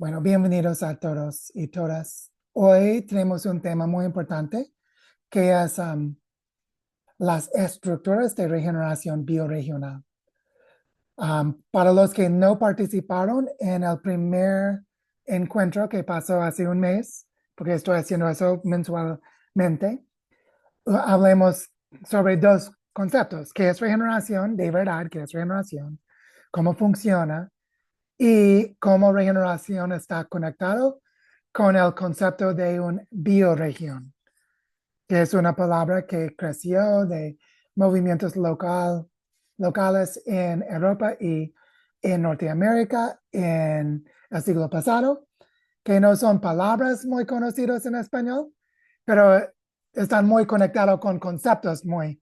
Bueno, bienvenidos a todos y todas. Hoy tenemos un tema muy importante que es las estructuras de regeneración bioregional. Para los que no participaron en el primer encuentro que pasó hace un mes, porque estoy haciendo eso mensualmente, hablemos sobre dos conceptos: qué es regeneración, de verdad, qué es regeneración, cómo funciona y cómo regeneración está conectado con el concepto de un bioregión, que es una palabra que creció de movimientos locales en Europa y en Norteamérica en el siglo pasado, que no son palabras muy conocidas en español, pero están muy conectados con conceptos muy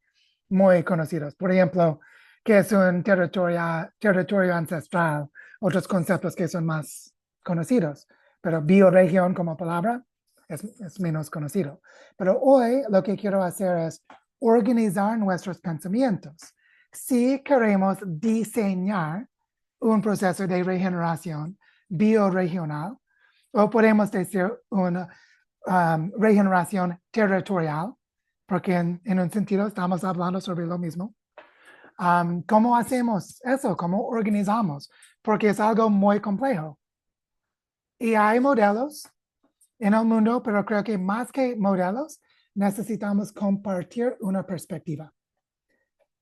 conocidos. Por ejemplo, que es un territorio ancestral, otros conceptos que son más conocidos, pero bioregión como palabra es menos conocido. Pero hoy lo que quiero hacer es organizar nuestros pensamientos. Si queremos diseñar un proceso de regeneración bioregional, o podemos decir una regeneración territorial, porque en un sentido estamos hablando sobre lo mismo. ¿Cómo hacemos eso? ¿Cómo organizamos? Porque es algo muy complejo. Y hay modelos en el mundo, pero creo que más que modelos, necesitamos compartir una perspectiva.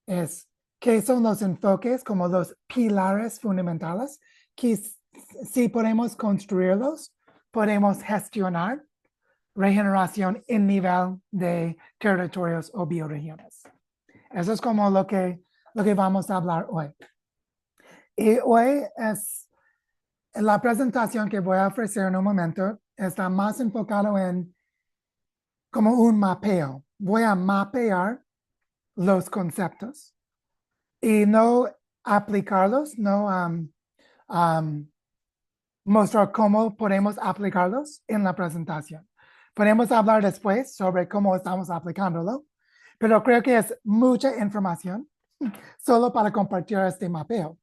¿Qué son los enfoques como los pilares fundamentales que si podemos construirlos, podemos gestionar regeneración en nivel de territorios o bioregiones? Eso es como lo que vamos a hablar hoy. Y hoy es la presentación que voy a ofrecer en un momento, está más enfocado en como un mapeo. Voy a mapear los conceptos y no aplicarlos, no mostrar cómo podemos aplicarlos en la presentación. Podemos hablar después sobre cómo estamos aplicándolo, pero creo que es mucha información solo para compartir este mapeo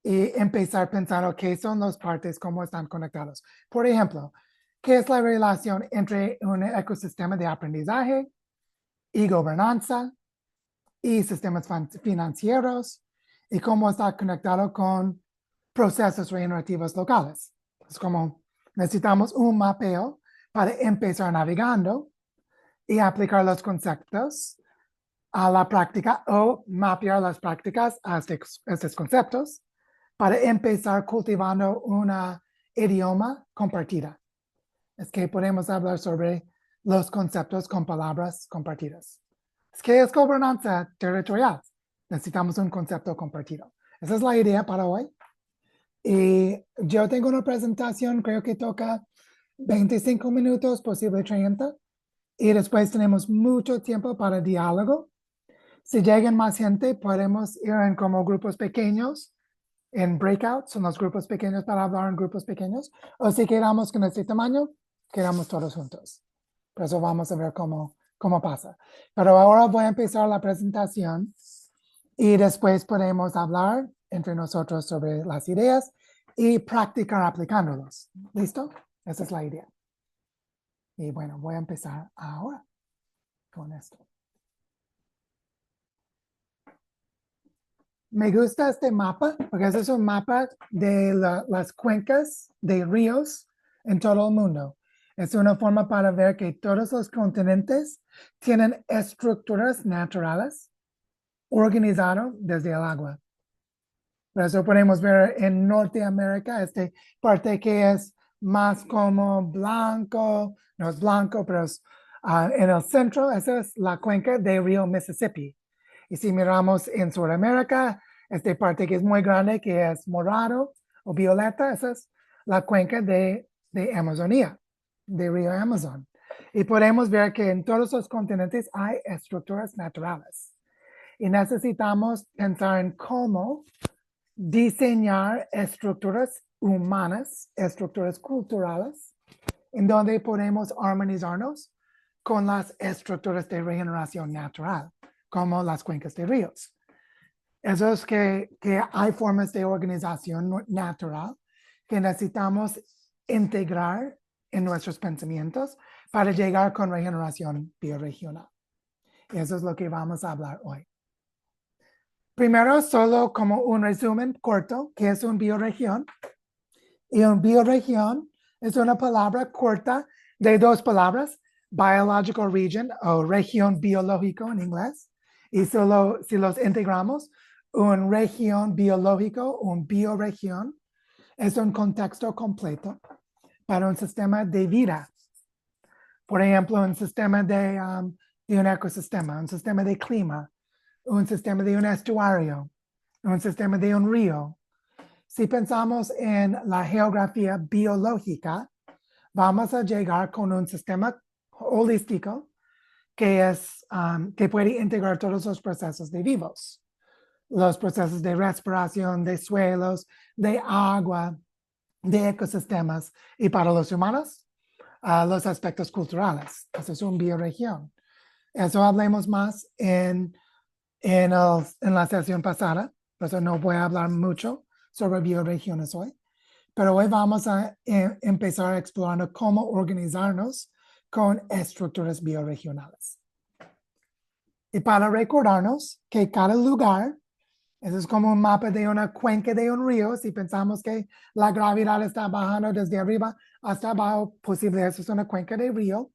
y empezar pensando qué son las partes, cómo están conectados. Por ejemplo, ¿qué es la relación entre un ecosistema de aprendizaje y gobernanza y sistemas financieros y cómo está conectado con procesos regenerativos locales? Es como necesitamos un mapeo para empezar navegando y aplicar los conceptos a la práctica o mapear las prácticas a estos conceptos para empezar cultivando un idioma compartida. Es que podemos hablar sobre los conceptos con palabras compartidas. Es que es gobernanza territorial. Necesitamos un concepto compartido. Esa es la idea para hoy. Y yo tengo una presentación, creo que toca 25 minutos, posible 30. Y después tenemos mucho tiempo para diálogo. Si llegan más gente, podemos ir en como grupos pequeños, en breakouts, son los grupos pequeños para hablar en grupos pequeños. O si quedamos con este tamaño, quedamos todos juntos. Por eso vamos a ver cómo pasa. Pero ahora voy a empezar la presentación y después podemos hablar entre nosotros sobre las ideas y practicar aplicándolos. ¿Listo? Esa es la idea. Y bueno, voy a empezar ahora con esto. Me gusta este mapa porque este es un mapa de las cuencas de ríos en todo el mundo. Es una forma para ver que todos los continentes tienen estructuras naturales organizadas desde el agua. Por eso podemos ver en Norteamérica esta parte que es más como blanco, no es blanco, pero es, en el centro, esa es la cuenca del río Mississippi. Y si miramos en Sudamérica, esta parte que es muy grande, que es morado o violeta, esa es la cuenca de Amazonía, del río Amazon. Y podemos ver que en todos los continentes hay estructuras naturales. Y necesitamos pensar en cómo diseñar estructuras humanas, estructuras culturales, en donde podemos armonizarnos con las estructuras de regeneración natural, como las cuencas de ríos. Eso es que hay formas de organización natural que necesitamos integrar en nuestros pensamientos para llegar con regeneración biorregional. Eso es lo que vamos a hablar hoy. Primero, solo como un resumen corto, ¿qué es una biorregión? Y una biorregión es una palabra corta de dos palabras, biological region o región biológico en inglés. Y solo si los integramos, una región biológico, una biorregión, es un contexto completo para un sistema de vida. Por ejemplo, un sistema de un ecosistema, un sistema de clima, un sistema de un estuario, un sistema de un río. Si pensamos en la geografía biológica, vamos a llegar con un sistema holístico que puede integrar todos los procesos de vivos, los procesos de respiración, de suelos, de agua, de ecosistemas y para los humanos, los aspectos culturales. Eso es una bioregión. Eso hablemos más en la sesión pasada, por eso no voy a hablar mucho sobre bioregiones hoy, pero hoy vamos a empezar explorando cómo organizarnos con estructuras bioregionales. Y para recordarnos que cada lugar, eso es como un mapa de una cuenca de un río, si pensamos que la gravedad está bajando desde arriba hasta abajo, posible eso es una cuenca de río,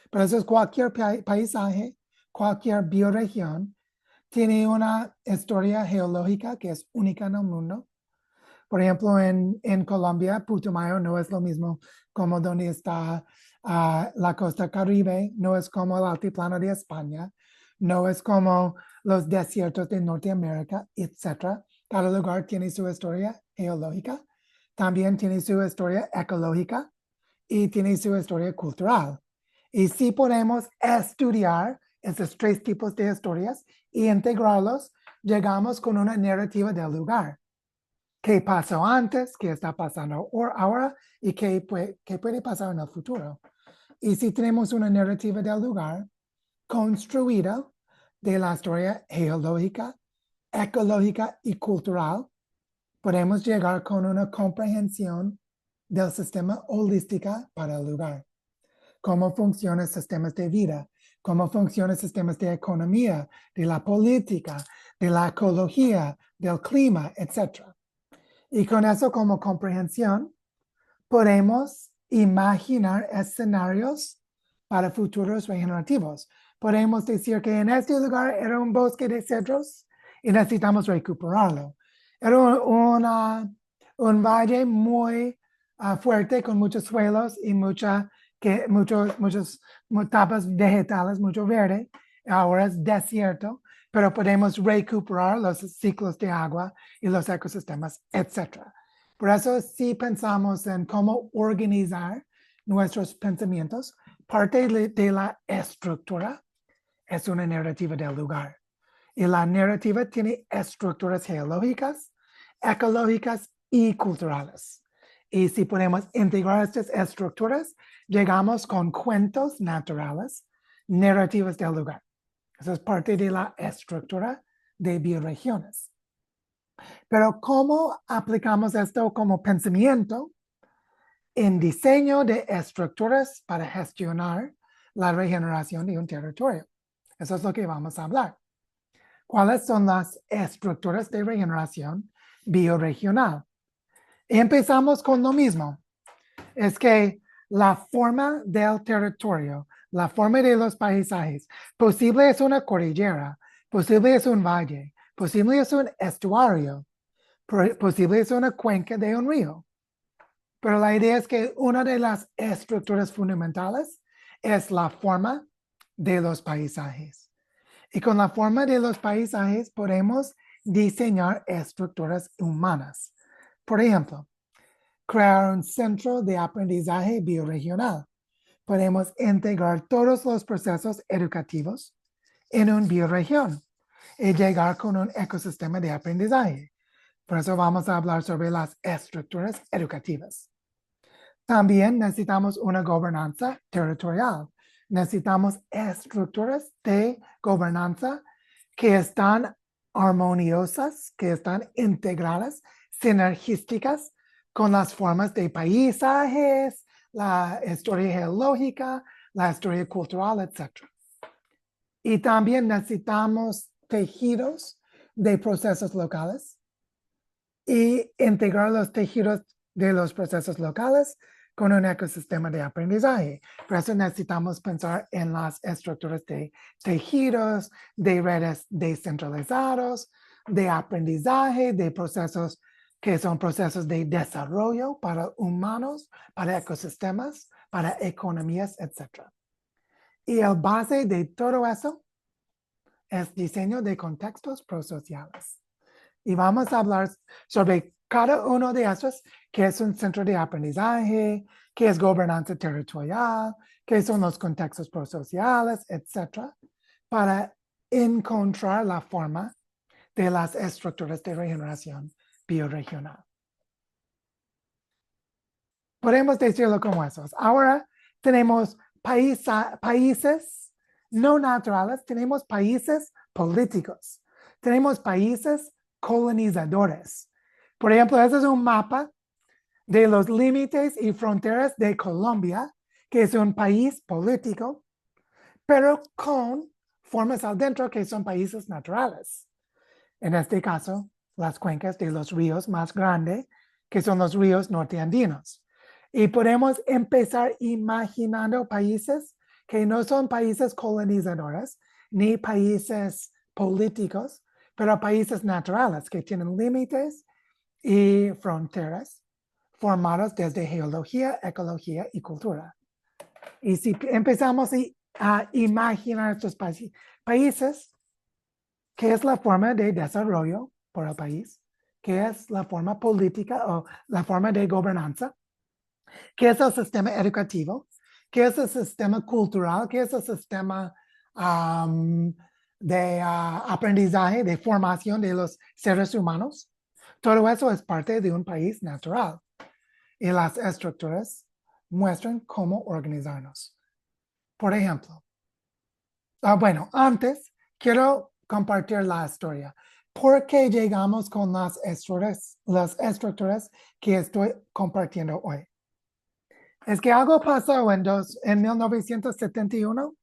pero eso es cualquier paisaje, cualquier bioregión, tiene una historia geológica que es única en el mundo. Por ejemplo, en Colombia, Putumayo no es lo mismo como donde está la costa caribe, no es como el altiplano de España, no es como los desiertos de Norteamérica, etc. Cada lugar tiene su historia geológica, también tiene su historia ecológica y tiene su historia cultural. Y si podemos estudiar esos tres tipos de historias e integrarlos, llegamos con una narrativa del lugar. ¿Qué pasó antes? ¿Qué está pasando ahora? ¿Y qué puede pasar en el futuro? Y si tenemos una narrativa del lugar construida de la historia geológica, ecológica y cultural, podemos llegar con una comprensión del sistema holística para el lugar. Cómo funcionan sistemas de vida, cómo funcionan sistemas de economía, de la política, de la ecología, del clima, etc. Y con eso como comprensión, podemos imaginar escenarios para futuros regenerativos. Podemos decir que en este lugar era un bosque de cedros y necesitamos recuperarlo. Era un valle muy fuerte con muchos suelos y muchas tapas vegetales, mucho verde. Ahora es desierto, pero podemos recuperar los ciclos de agua y los ecosistemas, etc. Por eso, si pensamos en cómo organizar nuestros pensamientos, parte de la estructura es una narrativa del lugar. Y la narrativa tiene estructuras geológicas, ecológicas y culturales. Y si podemos integrar estas estructuras, llegamos con cuentos naturales, narrativas del lugar. Eso es parte de la estructura de bioregiones. Pero ¿cómo aplicamos esto como pensamiento en diseño de estructuras para gestionar la regeneración de un territorio? Eso es lo que vamos a hablar. ¿Cuáles son las estructuras de regeneración bioregional? Empezamos con lo mismo. Es que la forma del territorio, la forma de los paisajes, posible es una cordillera, posible es un valle, posible es un estuario, posible es una cuenca de un río. Pero la idea es que una de las estructuras fundamentales es la forma de los paisajes. Y con la forma de los paisajes podemos diseñar estructuras humanas. Por ejemplo, crear un centro de aprendizaje bioregional. Podemos integrar todos los procesos educativos en una bioregión y llegar con un ecosistema de aprendizaje. Por eso vamos a hablar sobre las estructuras educativas. También necesitamos una gobernanza territorial. Necesitamos estructuras de gobernanza que están armoniosas, que están integradas, sinergísticas con las formas de paisajes, la historia geológica, la historia cultural, etc. Y también necesitamos tejidos de procesos locales y integrar los tejidos de los procesos locales con un ecosistema de aprendizaje. Por eso necesitamos pensar en las estructuras de tejidos, de redes descentralizados, de aprendizaje, de procesos que son procesos de desarrollo para humanos, para ecosistemas, para economías, etc. Y el base de todo eso es diseño de contextos prosociales. Y vamos a hablar sobre cada uno de estos, qué es un centro de aprendizaje, qué es gobernanza territorial, qué son los contextos prosociales, etc., para encontrar la forma de las estructuras de regeneración bioregional. Podemos decirlo como esos. Ahora tenemos países no naturales, tenemos países políticos, tenemos países colonizadores. Por ejemplo, este es un mapa de los límites y fronteras de Colombia, que es un país político, pero con formas adentro que son países naturales. En este caso, las cuencas de los ríos más grandes, que son los ríos norteandinos. Y podemos empezar imaginando países que no son países colonizadores ni países políticos, pero países naturales que tienen límites y fronteras formados desde geología, ecología y cultura. Y si empezamos a imaginar estos países, ¿qué es la forma de desarrollo por el país? ¿Qué es la forma política o la forma de gobernanza? ¿Qué es el sistema educativo? ¿Qué es el sistema cultural? ¿Qué es el sistema de aprendizaje, de formación de los seres humanos? Todo eso es parte de un país natural. Y las estructuras muestran cómo organizarnos. Por ejemplo, bueno, antes quiero compartir la historia. ¿Por qué llegamos con las estructuras que estoy compartiendo hoy? Es que algo pasó en 1971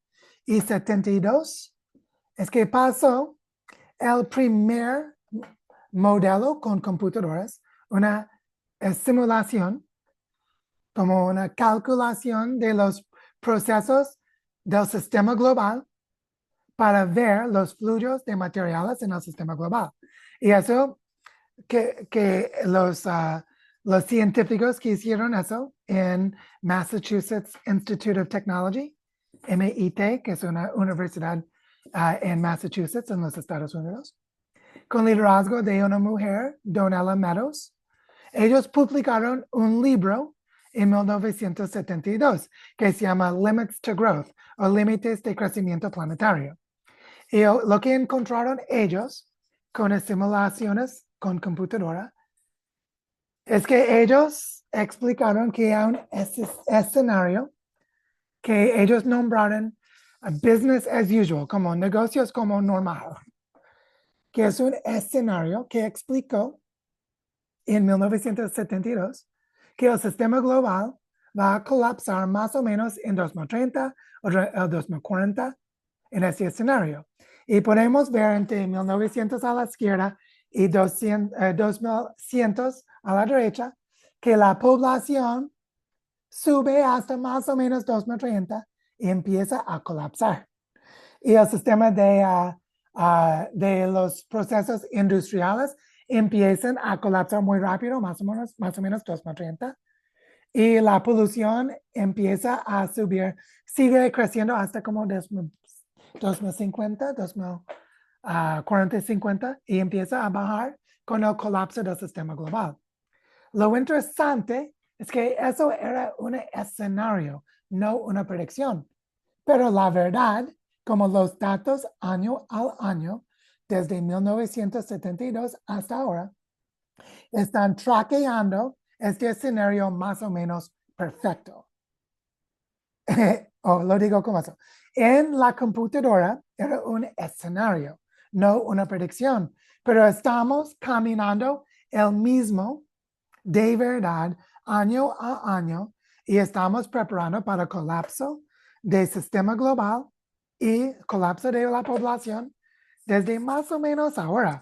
y 72. Es que pasó el primer modelo con computadoras, una simulación, como una calculación de los procesos del sistema global para ver los flujos de materiales en el sistema global. Y eso que los científicos que hicieron eso en Massachusetts Institute of Technology, MIT, que es una universidad en Massachusetts, en los Estados Unidos, con liderazgo de una mujer, Donella Meadows. Ellos publicaron un libro en 1972 que se llama Limits to Growth o Límites de Crecimiento Planetario. Y lo que encontraron ellos con las simulaciones con computadora es que ellos explicaron que hay un escenario que ellos nombraron business as usual, como negocios como normal, que es un escenario que explicó en 1972 que el sistema global va a colapsar más o menos en 2030 o 2040 en ese escenario. Y podemos ver entre 1900 a la izquierda y 2100 a la derecha que la población sube hasta más o menos 2030 y empieza a colapsar. Y el sistema de los procesos industriales empiezan a colapsar muy rápido, más o menos 2030. Y la polución empieza a subir, sigue creciendo hasta como 2050, 2040, 50 y empieza a bajar con el colapso del sistema global. Lo interesante es que eso era un escenario, no una predicción. Pero la verdad, como los datos año al año, desde 1972 hasta ahora, están traqueando este escenario más o menos perfecto. Lo digo como eso. En la computadora era un escenario, no una predicción, pero estamos caminando el mismo de verdad año a año y estamos preparando para el colapso del sistema global y colapso de la población desde más o menos ahora,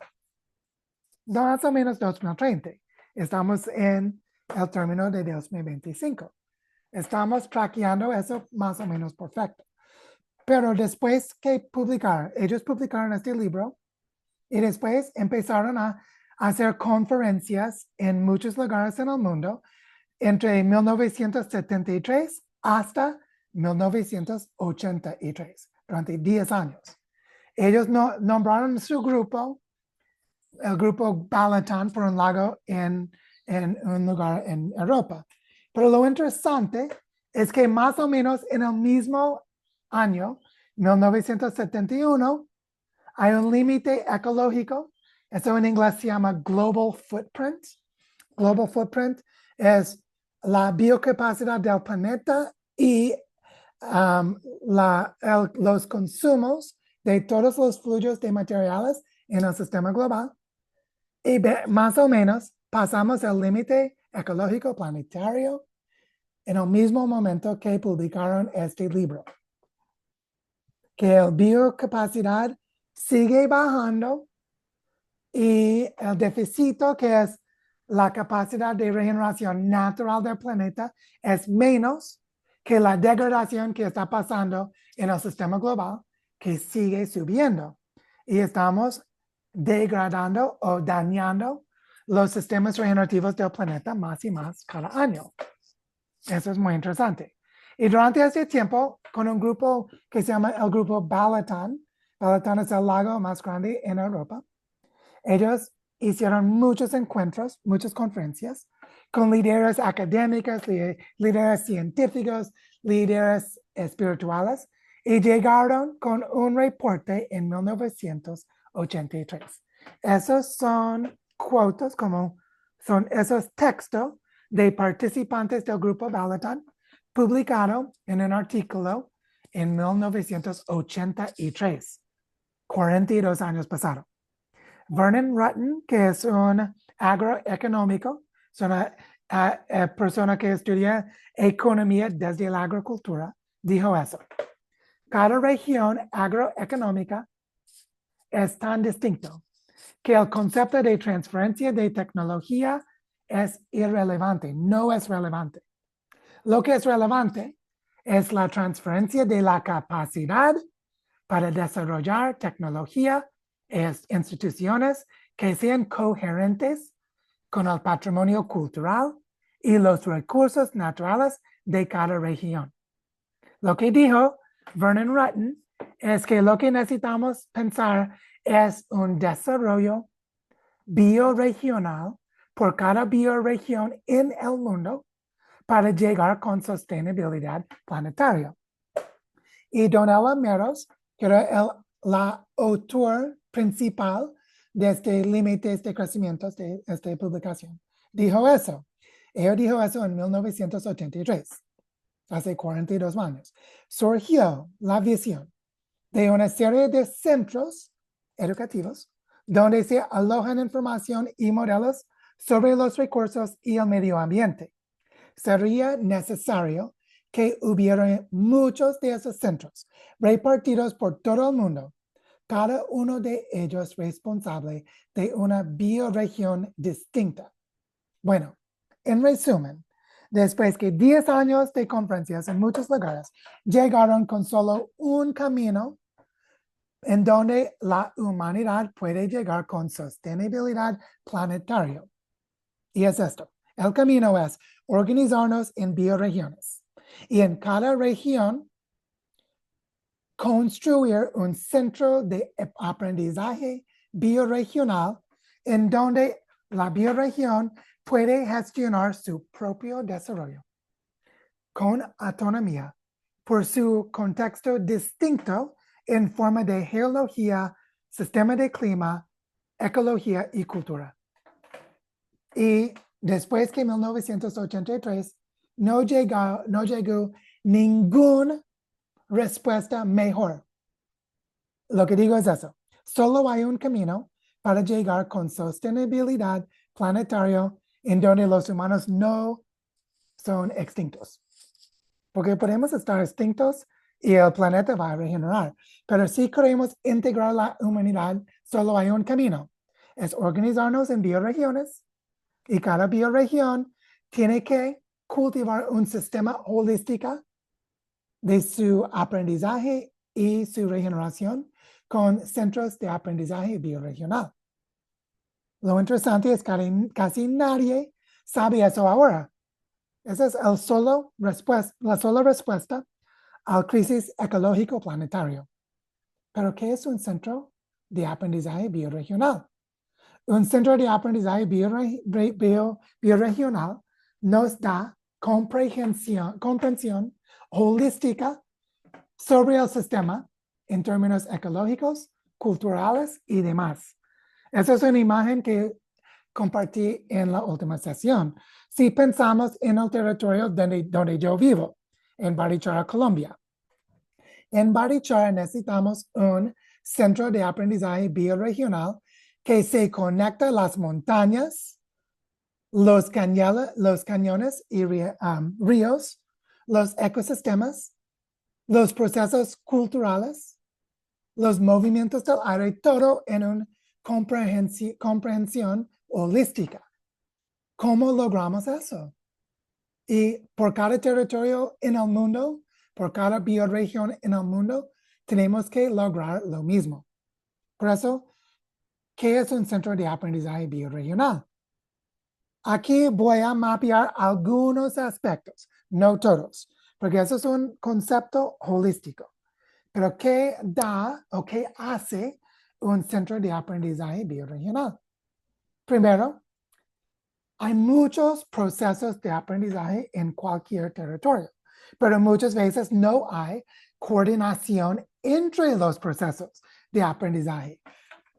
más o menos 2030. Estamos en el término de 2025. Estamos traqueando eso más o menos perfecto. Pero después que publicaron, ellos publicaron este libro y después empezaron a hacer conferencias en muchos lugares en el mundo entre 1973 hasta 1983, durante 10 años. Ellos nombraron su grupo, el grupo Balaton, por un lado en un lugar en Europa. Pero lo interesante es que más o menos en el mismo año, 1971, hay un límite ecológico. Eso en inglés se llama Global Footprint. Global Footprint es la biocapacidad del planeta y los consumos de todos los flujos de materiales en el sistema global. Y más o menos pasamos el límite ecológico planetario en el mismo momento que publicaron este libro. Que la biocapacidad sigue bajando y el déficit, que es la capacidad de regeneración natural del planeta, es menos que la degradación que está pasando en el sistema global, que sigue subiendo. Y estamos degradando o dañando los sistemas regenerativos del planeta más y más cada año. Eso es muy interesante. Y durante este tiempo, con un grupo que se llama el grupo Balaton, Balaton es el lago más grande en Europa, ellos hicieron muchos encuentros, muchas conferencias con líderes académicos, líderes científicos, líderes espirituales, y llegaron con un reporte en 1983. Esos son quotas, como son esos textos de participantes del grupo Balaton, publicado en un artículo en 1983, 42 años pasaron. Vernon Rutten, que es un agroeconómico, es una persona que estudia economía desde la agricultura, dijo eso. Cada región agroeconómica es tan distinto que el concepto de transferencia de tecnología es irrelevante, no es relevante. Lo que es relevante es la transferencia de la capacidad para desarrollar tecnología e instituciones que sean coherentes con el patrimonio cultural y los recursos naturales de cada región. Lo que dijo Vernon Rutten es que lo que necesitamos pensar es un desarrollo bioregional por cada bioregión en el mundo para llegar con sostenibilidad planetaria. Y Don Ella Meadows, que era la autor principal de este límite de crecimiento de esta publicación, dijo eso. Ella dijo eso en 1983, hace 42 años. Surgió la visión de una serie de centros educativos donde se alojan información y modelos sobre los recursos y el medio ambiente. Sería necesario que hubiera muchos de esos centros repartidos por todo el mundo, cada uno de ellos responsable de una bioregión distinta. Bueno, en resumen, después de 10 años de conferencias en muchos lugares, llegaron con solo un camino en donde la humanidad puede llegar con sostenibilidad planetaria. Y es esto. El camino es organizarnos en bioregiones y en cada región construir un centro de aprendizaje bioregional en donde la bioregión puede gestionar su propio desarrollo con autonomía por su contexto distinto en forma de geología, sistema de clima, ecología y cultura. Y después que en 1983 no llegó ninguna respuesta mejor. Lo que digo es eso. Solo hay un camino para llegar con sostenibilidad planetaria en donde los humanos no son extintos. Porque podemos estar extintos y el planeta va a regenerar. Pero si queremos integrar la humanidad, solo hay un camino. Es organizarnos en bioregiones y cada bioregión tiene que cultivar un sistema holístico de su aprendizaje y su regeneración con centros de aprendizaje bioregional. Lo interesante es que casi nadie sabe eso ahora. Esa es la sola respuesta a la crisis ecológico planetario. Pero, ¿qué es un centro de aprendizaje bioregional? Un centro de aprendizaje bioregional nos da comprensión holística sobre el sistema en términos ecológicos, culturales y demás. Esa es una imagen que compartí en la última sesión. Si pensamos en el territorio donde yo vivo, en Barichara, Colombia. En Barichara necesitamos un centro de aprendizaje bioregional que se conecta a las montañas, los cañones y ríos, los ecosistemas, los procesos culturales, los movimientos del aire, todo en una comprensión holística. ¿Cómo logramos eso? Y por cada territorio en el mundo, por cada bioregión en el mundo, tenemos que lograr lo mismo. Por eso, ¿qué es un centro de aprendizaje bioregional? Aquí voy a mapear algunos aspectos, no todos, porque eso es un concepto holístico. Pero ¿qué da o qué hace un centro de aprendizaje bioregional? Primero, hay muchos procesos de aprendizaje en cualquier territorio, pero muchas veces no hay coordinación entre los procesos de aprendizaje.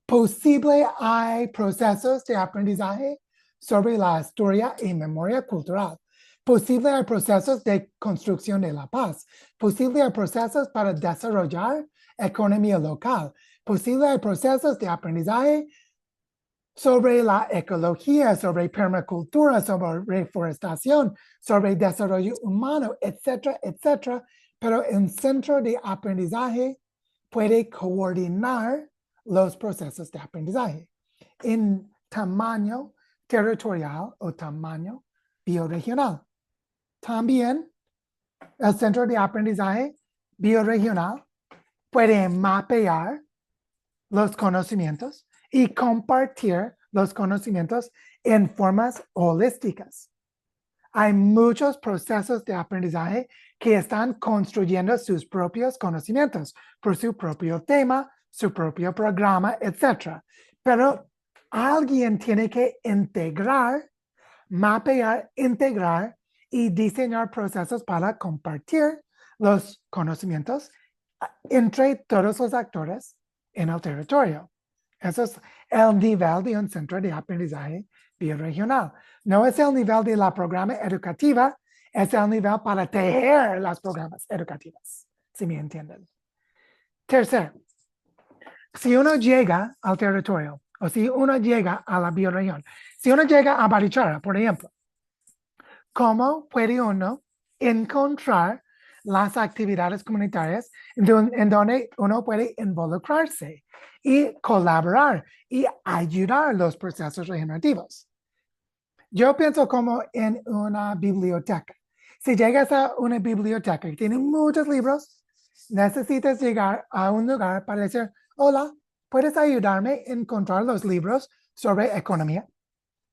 Posible hay procesos de aprendizaje sobre la historia y memoria cultural. Posible hay procesos de construcción de la paz. Posible hay procesos para desarrollar economía local. Posible hay procesos de aprendizaje sobre la ecología, sobre permacultura, sobre reforestación, sobre desarrollo humano, etcétera, etcétera. Pero un centro de aprendizaje puede coordinar los procesos de aprendizaje en tamaño territorial o tamaño bioregional. También el centro de aprendizaje bioregional puede mapear los conocimientos y compartir los conocimientos en formas holísticas. Hay muchos procesos de aprendizaje que están construyendo sus propios conocimientos por su propio tema, su propio programa, etc. Pero alguien tiene que integrar, mapear, integrar y diseñar procesos para compartir los conocimientos entre todos los actores en el territorio. Eso es el nivel de un centro de aprendizaje bioregional. No es el nivel de la programa educativa, es el nivel para tejer las programas educativas, si me entienden. Tercero, si uno llega al territorio o si uno llega a la bioregión, si uno llega a Barichara, por ejemplo, ¿cómo puede uno encontrar las actividades comunitarias en donde uno puede involucrarse y colaborar y ayudar a los procesos regenerativos? Yo pienso como en una biblioteca. Si llegas a una biblioteca que tiene muchos libros, necesitas llegar a un lugar para decir, hola, ¿puedes ayudarme a encontrar los libros sobre economía?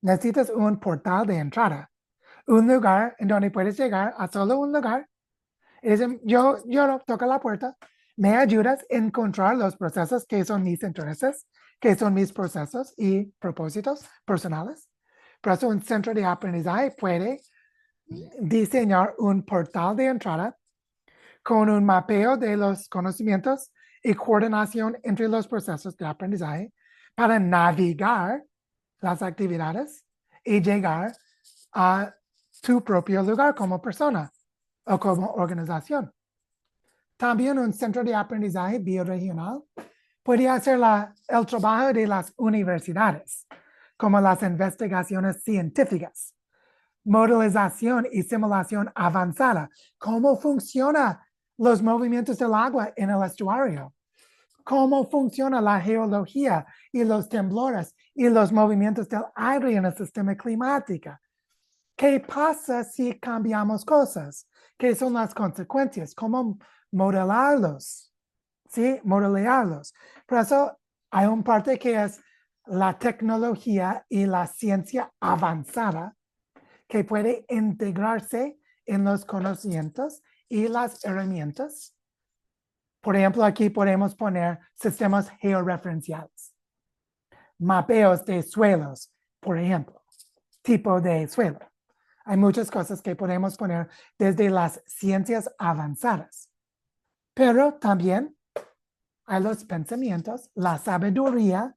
Necesitas un portal de entrada, un lugar en donde puedes llegar a solo un lugar. Y dicen, yo toco la puerta, me ayudas a encontrar los procesos que son mis intereses, que son mis procesos y propósitos personales. Por eso un centro de aprendizaje puede diseñar un portal de entrada con un mapeo de los conocimientos y coordinación entre los procesos de aprendizaje para navegar las actividades y llegar a tu propio lugar como persona o como organización. También un centro de aprendizaje bioregional puede hacer el trabajo de las universidades. como las investigaciones científicas, modelización y simulación avanzada, cómo funcionan los movimientos del agua en el estuario, cómo funciona la geología y los temblores y los movimientos del aire en el sistema climático. ¿Qué pasa si cambiamos cosas? ¿Qué son las consecuencias? ¿Cómo modelarlos? ¿Sí? Modelarlos. Por eso hay un parte que es la tecnología y la ciencia avanzada que puede integrarse en los conocimientos y las herramientas. Por ejemplo, aquí podemos poner sistemas georreferenciales, mapeos de suelos, por ejemplo, tipo de suelo. Hay muchas cosas que podemos poner desde las ciencias avanzadas, pero también hay los pensamientos, la sabiduría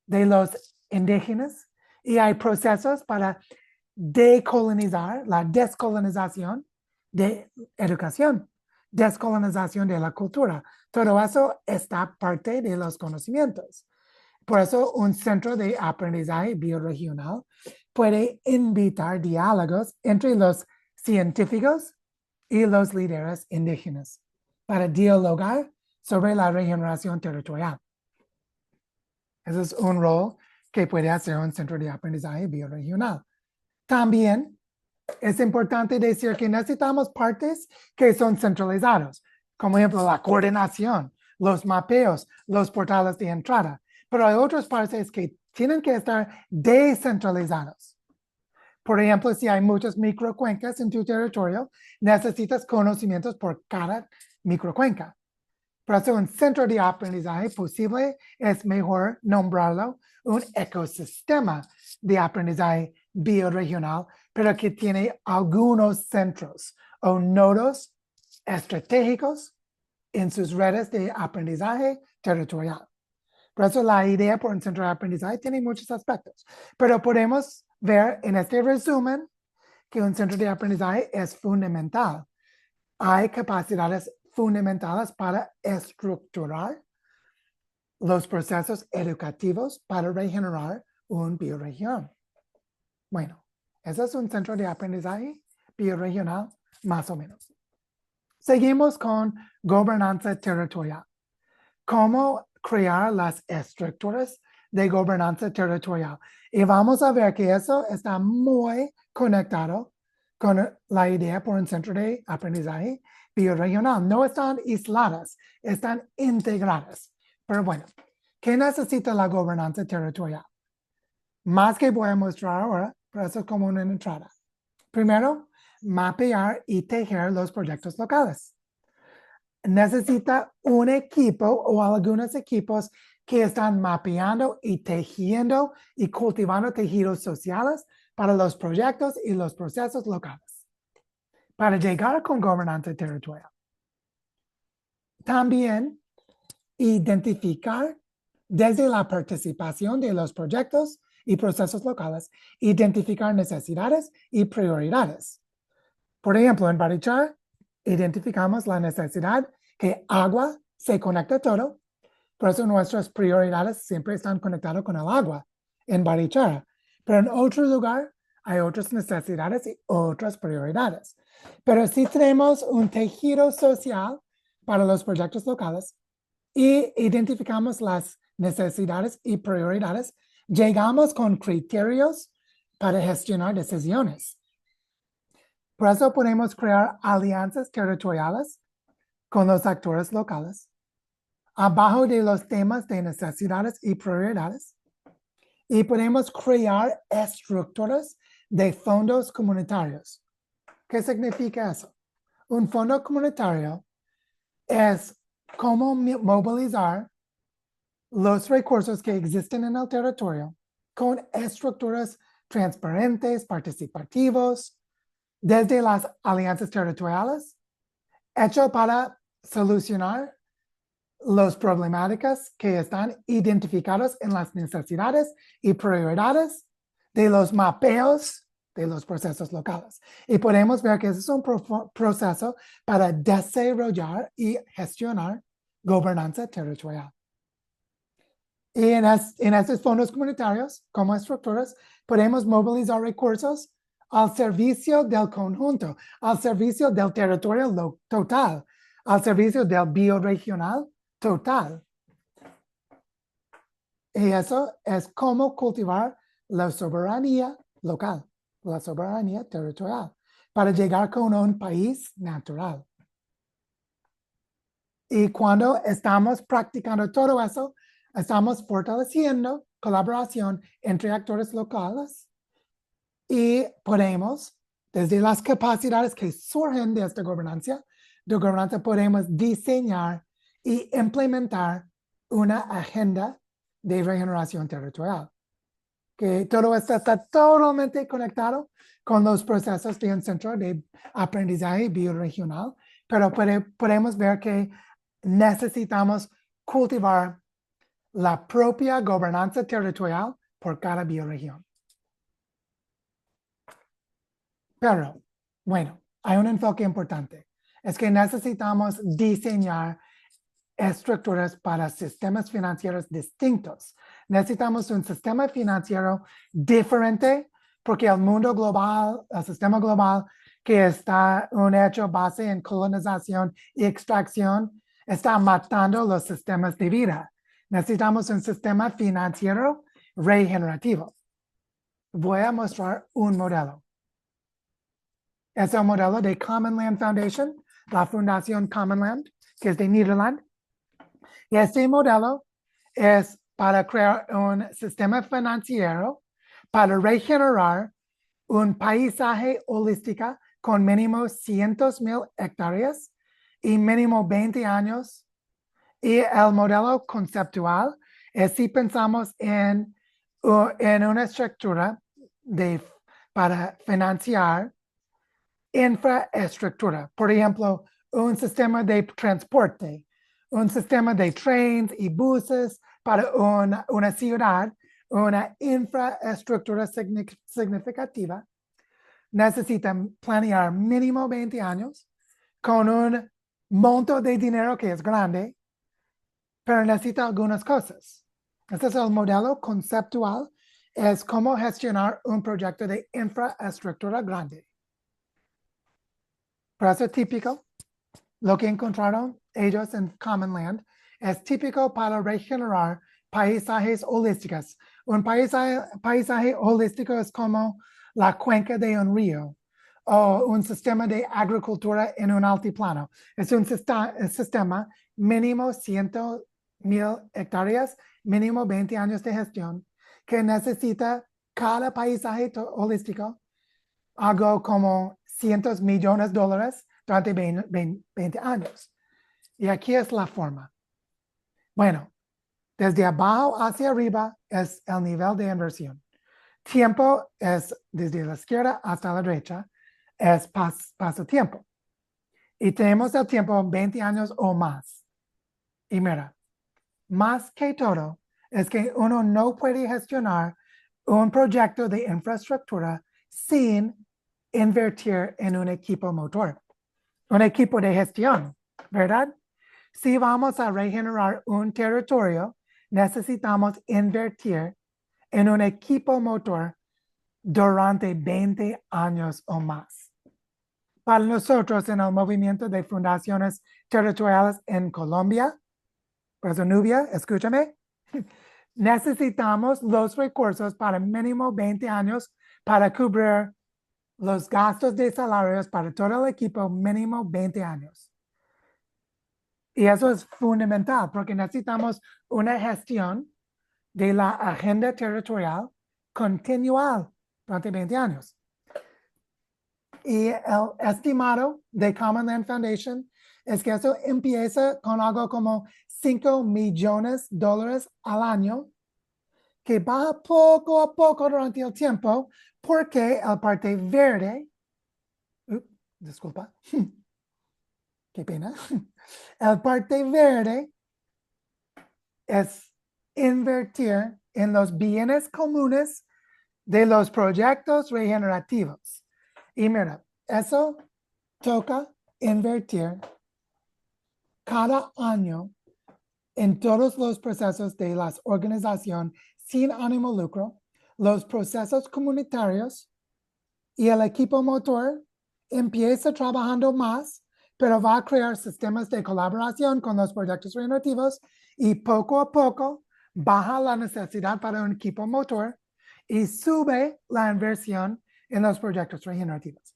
de los indígenas y hay procesos para decolonizar, la descolonización de educación, descolonización de la cultura. Todo eso está parte de los conocimientos. Por eso un centro de aprendizaje bioregional puede invitar diálogos entre los científicos y los líderes indígenas para dialogar sobre la regeneración territorial. Ese es un rol que puede hacer un centro de aprendizaje bioregional. También es importante decir que necesitamos partes que son centralizados, como ejemplo la coordinación, los mapeos, los portales de entrada. Pero hay otras partes que tienen que estar descentralizados. Por ejemplo, si hay muchas microcuencas en tu territorio, necesitas conocimientos por cada microcuenca. Por eso un centro de aprendizaje posible es mejor nombrarlo un ecosistema de aprendizaje bioregional, pero que tiene algunos centros o nodos estratégicos en sus redes de aprendizaje territorial. Por eso la idea por un centro de aprendizaje tiene muchos aspectos, pero podemos ver en este resumen que un centro de aprendizaje es fundamental. Hay capacidades fundamentales para estructurar los procesos educativos para regenerar una bioregión. Bueno, ese es un centro de aprendizaje bioregional, más o menos. Seguimos con gobernanza territorial. ¿Cómo crear las estructuras de gobernanza territorial? Y vamos a ver que eso está muy conectado con la idea por un centro de aprendizaje bioregional. No están aisladas, están integradas. Pero bueno, ¿qué necesita la gobernanza territorial? Más que voy a mostrar ahora, pero eso es como una entrada. Primero, mapear y tejer los proyectos locales. Necesita un equipo o algunos equipos que están mapeando y tejiendo y cultivando tejidos sociales para los proyectos y los procesos locales, para llegar con gobernanza territorial. También identificar desde la participación de los proyectos y procesos locales, identificar necesidades y prioridades. Por ejemplo, en Barichara, identificamos la necesidad que agua se conecte todo. Por eso nuestras prioridades siempre están conectadas con el agua en Barichara. Pero en otro lugar hay otras necesidades y otras prioridades. Pero si tenemos un tejido social para los proyectos locales y identificamos las necesidades y prioridades, llegamos con criterios para gestionar decisiones. Por eso podemos crear alianzas territoriales con los actores locales, abajo de los temas de necesidades y prioridades, y podemos crear estructuras de fondos comunitarios. ¿Qué significa eso? Un fondo comunitario es cómo movilizar los recursos que existen en el territorio con estructuras transparentes, participativos, desde las alianzas territoriales, hecho para solucionar las problemáticas que están identificadas en las necesidades y prioridades de los mapeos de los procesos locales. Y podemos ver que ese es un proceso para desarrollar y gestionar gobernanza territorial. Y en estos fondos comunitarios, como estructuras, podemos movilizar recursos al servicio del conjunto, al servicio del territorio total, al servicio del bioregional total. Y eso es cómo cultivar la soberanía local, la soberanía territorial, para llegar con un país natural. Y cuando estamos practicando todo eso, estamos fortaleciendo colaboración entre actores locales y podemos, desde las capacidades que surgen de esta gobernanza, podemos diseñar y implementar una agenda de regeneración territorial. Que todo esto está totalmente conectado con los procesos de un centro de aprendizaje bioregional, pero podemos ver que necesitamos cultivar la propia gobernanza territorial por cada bioregión. Pero, bueno, hay un enfoque importante. Es que necesitamos diseñar estructuras para sistemas financieros distintos. Necesitamos un sistema financiero diferente porque el mundo global, el sistema global que está un hecho base en colonización y extracción, está matando los sistemas de vida. Necesitamos un sistema financiero regenerativo. Voy a mostrar un modelo. Es el modelo de Common Land Foundation, la Fundación Common Land, que es de Nederland. Y este modelo es para crear un sistema financiero para regenerar un paisaje holístico con mínimo 100,000 hectáreas y mínimo 20 años. Y el modelo conceptual es si pensamos en una estructura para financiar infraestructura. Por ejemplo, un sistema de transporte, un sistema de trenes y buses para una ciudad, una infraestructura significativa. Necesitan planear mínimo 20 años con un monto de dinero que es grande, pero necesita algunas cosas. Este es el modelo conceptual, es cómo gestionar un proyecto de infraestructura grande. Proceso típico, lo que encontraron ellos en Common Land, es típico para regenerar paisajes holísticos. Un paisaje holístico es como la cuenca de un río o un sistema de agricultura en un altiplano. Es un sistema mínimo 100,000 hectáreas, mínimo 20 años de gestión, que necesita cada paisaje holístico algo como cientos millones de dólares durante 20 años. Y aquí es la forma. Bueno, desde abajo hacia arriba es el nivel de inversión. Tiempo es desde la izquierda hasta la derecha, es paso tiempo. Y tenemos el tiempo 20 años o más. Y mira, más que todo, es que uno no puede gestionar un proyecto de infraestructura sin invertir en un equipo motor, un equipo de gestión, ¿verdad? Si vamos a regenerar un territorio, necesitamos invertir en un equipo motor durante 20 años o más. Para nosotros en el movimiento de fundaciones territoriales en Colombia, por eso Nubia, escúchame, necesitamos los recursos para mínimo 20 años para cubrir los gastos de salarios para todo el equipo mínimo 20 años. Y eso es fundamental porque necesitamos una gestión de la agenda territorial continual durante 20 años. Y el estimado de Common Land Foundation es que eso empieza con algo como 5 millones de dólares al año, que baja poco a poco durante el tiempo porque el parte verde, disculpa, qué pena, el parte verde es invertir en los bienes comunes de los proyectos regenerativos. Y mira, eso toca invertir cada año en todos los procesos de la organización sin ánimo de lucro, los procesos comunitarios y el equipo motor empieza trabajando más, pero va a crear sistemas de colaboración con los proyectos regenerativos y poco a poco baja la necesidad para un equipo motor y sube la inversión en los proyectos regenerativos.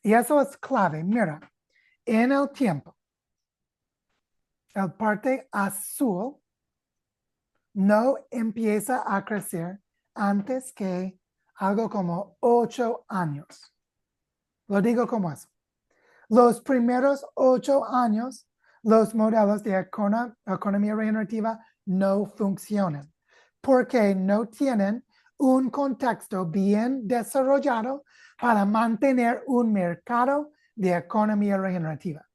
Y eso es clave. Mira, en el tiempo, el parte azul no empieza a crecer antes que algo como 8 años. Lo digo como eso. Los primeros 8 años, los modelos de economía regenerativa no funcionan porque no tienen un contexto bien desarrollado para mantener un mercado de economía regenerativa.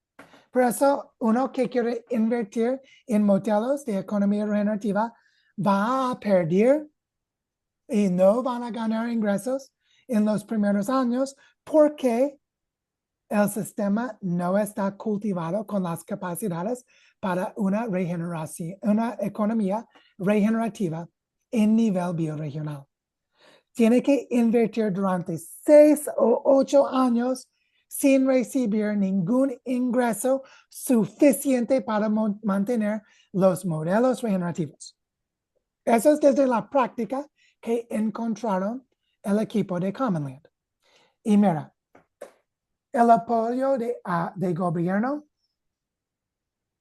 Por eso, uno que quiere invertir en modelos de economía regenerativa va a perder y no van a ganar ingresos en los primeros años porque el sistema no está cultivado con las capacidades para una regeneración, una economía regenerativa en nivel bioregional. Tiene que invertir durante 6 o 8 años sin recibir ningún ingreso suficiente para mantener los modelos regenerativos. Eso es desde la práctica que encontraron el equipo de Commonland. Y mira, el apoyo de gobierno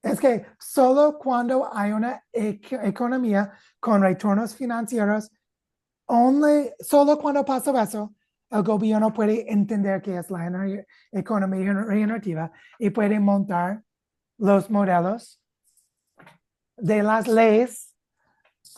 es que solo cuando hay una economía con retornos financieros, solo cuando pasa eso, el gobierno puede entender qué es la economía regenerativa y puede montar los modelos de las leyes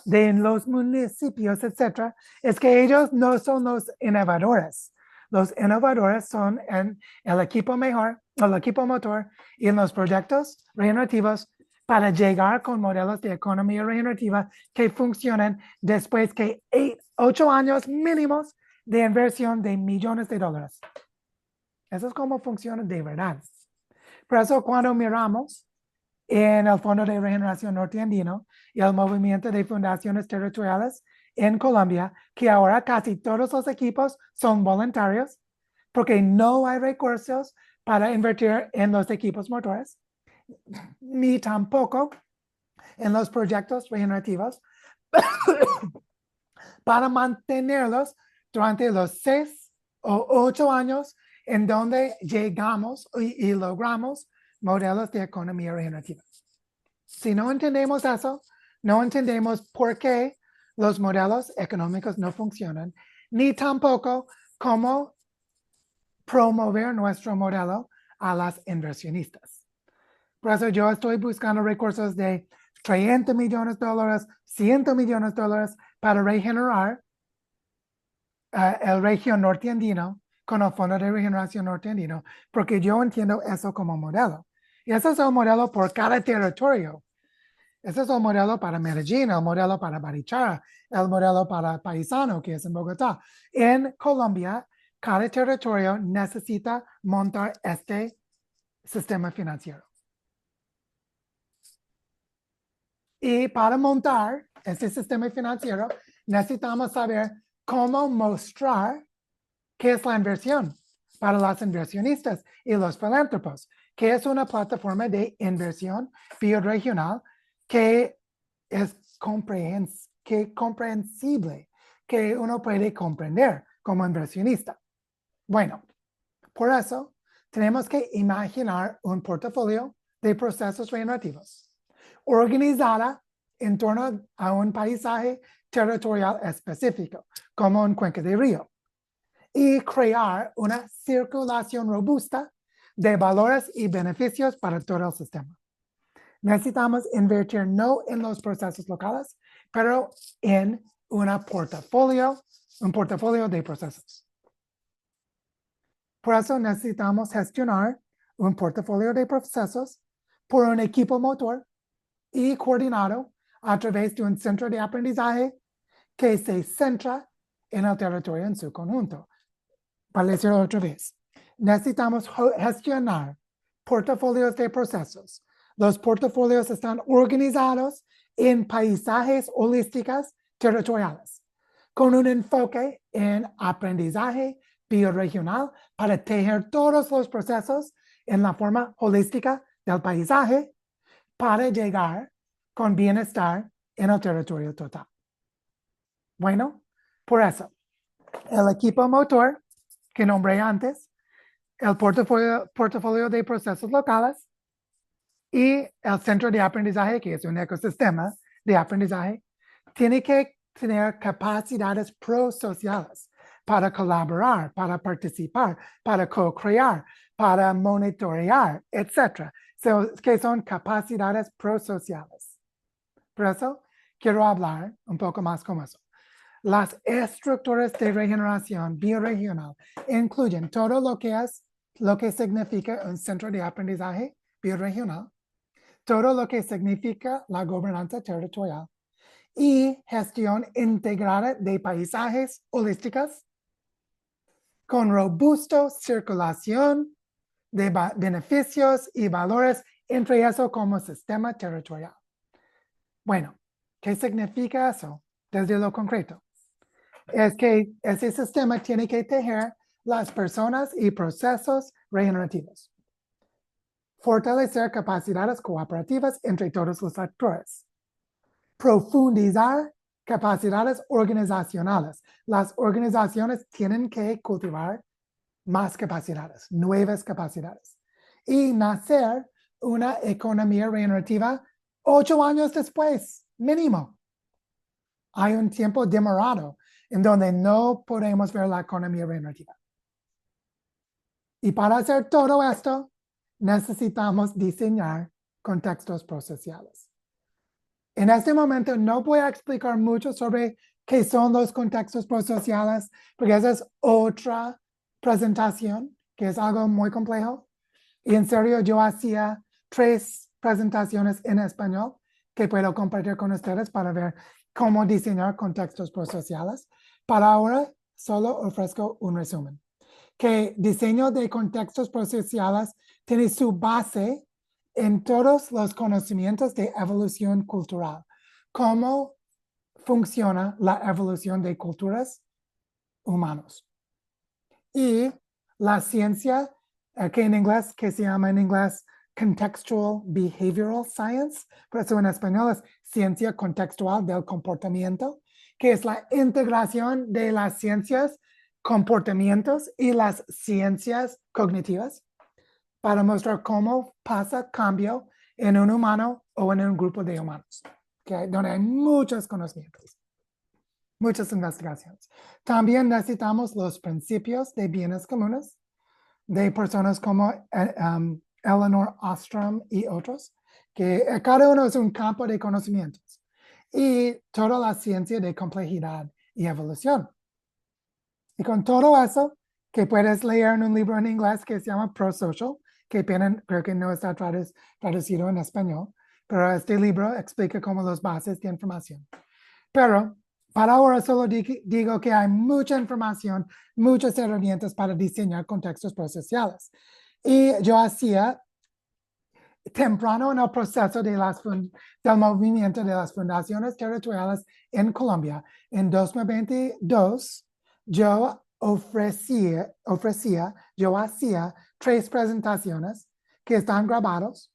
de los municipios, etc. Es que ellos no son los innovadores. Los innovadores son en el equipo mejor, el equipo motor y en los proyectos regenerativos para llegar con modelos de economía regenerativa que funcionen después que 8 años mínimos de inversión de millones de dólares. Eso es cómo funciona de verdad. Por eso cuando miramos en el Fondo de Regeneración Norteandino y el movimiento de fundaciones territoriales en Colombia, que ahora casi todos los equipos son voluntarios porque no hay recursos para invertir en los equipos motores, ni tampoco en los proyectos regenerativos para mantenerlos durante los 6 o 8 años en donde llegamos y logramos modelos de economía regenerativa. Si no entendemos eso, no entendemos por qué los modelos económicos no funcionan, ni tampoco cómo promover nuestro modelo a las inversionistas. Por eso yo estoy buscando recursos de 30 millones de dólares, 100 millones de dólares para regenerar el región norteandino con el Fondo de Regeneración Norteandino, porque yo entiendo eso como modelo. Y ese es el modelo por cada territorio. Ese es el modelo para Medellín, el modelo para Barichara, el modelo para Paisano, que es en Bogotá. En Colombia, cada territorio necesita montar este sistema financiero. Y para montar este sistema financiero, necesitamos saber cómo mostrar qué es la inversión para los inversionistas y los filántropos, que es una plataforma de inversión bioregional que es comprensible, que uno puede comprender como inversionista. Bueno, por eso tenemos que imaginar un portafolio de procesos regenerativos organizada en torno a un paisaje territorial específico, como un cuenca de río, y crear una circulación robusta de valores y beneficios para todo el sistema. Necesitamos invertir no en los procesos locales, pero en un portafolio de procesos. Por eso necesitamos gestionar un portafolio de procesos por un equipo motor y coordinado a través de un centro de aprendizaje que se centra en el territorio en su conjunto. Para decirlo otra vez, necesitamos gestionar portafolios de procesos Los portafolios están organizados en paisajes holísticas territoriales, con un enfoque en aprendizaje bioregional para tejer todos los procesos en la forma holística del paisaje para llegar con bienestar en el territorio total. Bueno, por eso, el equipo motor que nombré antes, el portafolio de procesos locales y el centro de aprendizaje, que es un ecosistema de aprendizaje, tiene que tener capacidades prosociales para colaborar, para participar, para co-crear, para monitorear, etc. Que son capacidades prosociales. Por eso quiero hablar un poco más como eso. Las estructuras de regeneración bioregional incluyen todo lo que significa un centro de aprendizaje bioregional, todo lo que significa la gobernanza territorial y gestión integrada de paisajes holísticos con robusta circulación de beneficios y valores entre eso como sistema territorial. Bueno, ¿qué significa eso desde lo concreto? Es que ese sistema tiene que tejer las personas y procesos regenerativos, fortalecer capacidades cooperativas entre todos los actores, profundizar capacidades organizacionales. Las organizaciones tienen que cultivar más capacidades, nuevas capacidades, y nacer una economía regenerativa 8 años después, mínimo. Hay un tiempo demorado en donde no podemos ver la economía regenerativa. Y para hacer todo esto, necesitamos diseñar contextos procesales. En este momento no voy a explicar mucho sobre qué son los contextos procesales, porque esa es otra presentación, que es algo muy complejo. Y en serio, yo hacía 3 presentaciones en español que puedo compartir con ustedes para ver cómo diseñar contextos procesales. Para ahora, solo ofrezco un resumen. Que diseño de contextos procesales tiene su base en todos los conocimientos de evolución cultural. Cómo funciona la evolución de culturas humanos. Y la ciencia, que se llama en inglés Contextual Behavioral Science, por eso en español es ciencia contextual del comportamiento, que es la integración de las ciencias comportamientos y las ciencias cognitivas para mostrar cómo pasa cambio en un humano o en un grupo de humanos, donde hay muchos conocimientos, muchas investigaciones. También necesitamos los principios de bienes comunes de personas como Eleanor Ostrom y otros, que cada uno es un campo de conocimientos, y toda la ciencia de complejidad y evolución. Y con todo eso, que puedes leer en un libro en inglés que se llama Prosocial, que creo que no está traducido en español, pero este libro explica como las bases de información. Pero para ahora solo digo que hay mucha información, muchas herramientas para diseñar contextos procesales. Y yo hacía temprano en el proceso del movimiento de las fundaciones territoriales en Colombia, en 2022, yo hacía 3 presentaciones que están grabados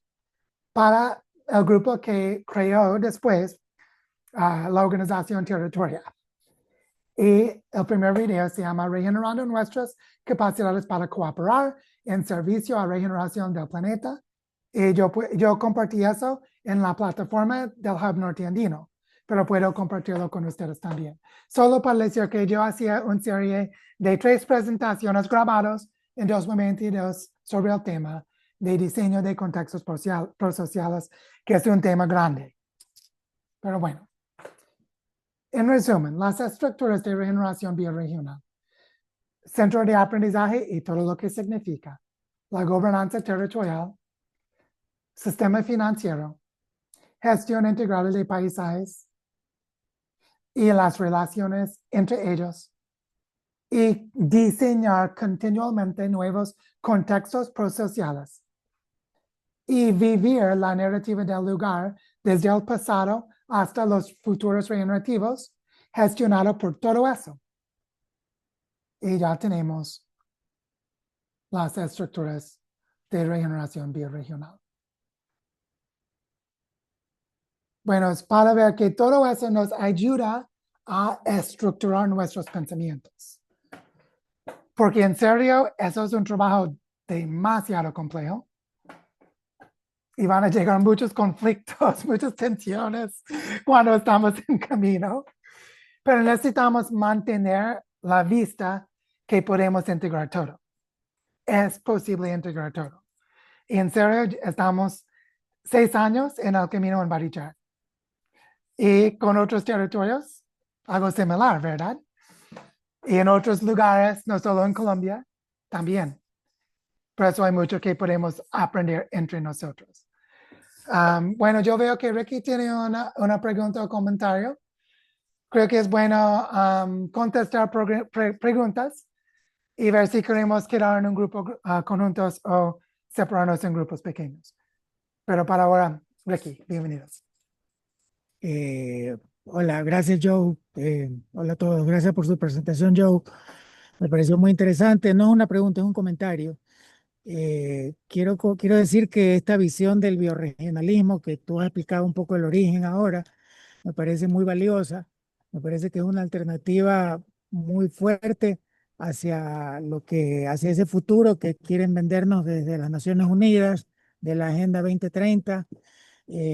para el grupo que creó después la organización territorial. Y el primer video se llama Regenerando nuestras capacidades para cooperar en servicio a la regeneración del planeta. Y yo compartí eso en la plataforma del Hub Norteandino, pero puedo compartirlo con ustedes también. Solo para decir que yo hacía una serie de 3 presentaciones grabadas en 2022 sobre el tema de diseño de contextos prosociales, que es un tema grande. Pero bueno, en resumen, las estructuras de regeneración bioregional, centro de aprendizaje y todo lo que significa, la gobernanza territorial, sistema financiero, gestión integral de paisajes y las relaciones entre ellos, y diseñar continuamente nuevos contextos prosociales. y vivir la narrativa del lugar desde el pasado hasta los futuros regenerativos, gestionado por todo eso. Y ya tenemos las estructuras de regeneración bioregional. Bueno, es para ver que todo eso nos ayuda a estructurar nuestros pensamientos. Porque en serio, eso es un trabajo demasiado complejo. Y van a llegar muchos conflictos, muchas tensiones cuando estamos en camino. Pero necesitamos mantener la vista que podemos integrar todo. Es posible integrar todo. Y en serio, estamos 6 años en el camino en Barichara. Y con otros territorios, algo similar, ¿verdad? Y en otros lugares, no solo en Colombia, también. Por eso hay mucho que podemos aprender entre nosotros. Bueno, yo veo que Ricky tiene una pregunta o comentario. Creo que es bueno contestar preguntas y ver si queremos quedar en un grupo conjuntos o separarnos en grupos pequeños. Pero para ahora, Ricky, bienvenidos. Hola, gracias Joe. Hola a todos, gracias por su presentación, Joe. Me pareció muy interesante. No es una pregunta, es un comentario. Quiero decir que esta visión del biorregionalismo, que tú has explicado un poco el origen ahora, me parece muy valiosa. Me parece que es una alternativa muy fuerte hacia ese futuro que quieren vendernos desde las Naciones Unidas, de la Agenda 2030,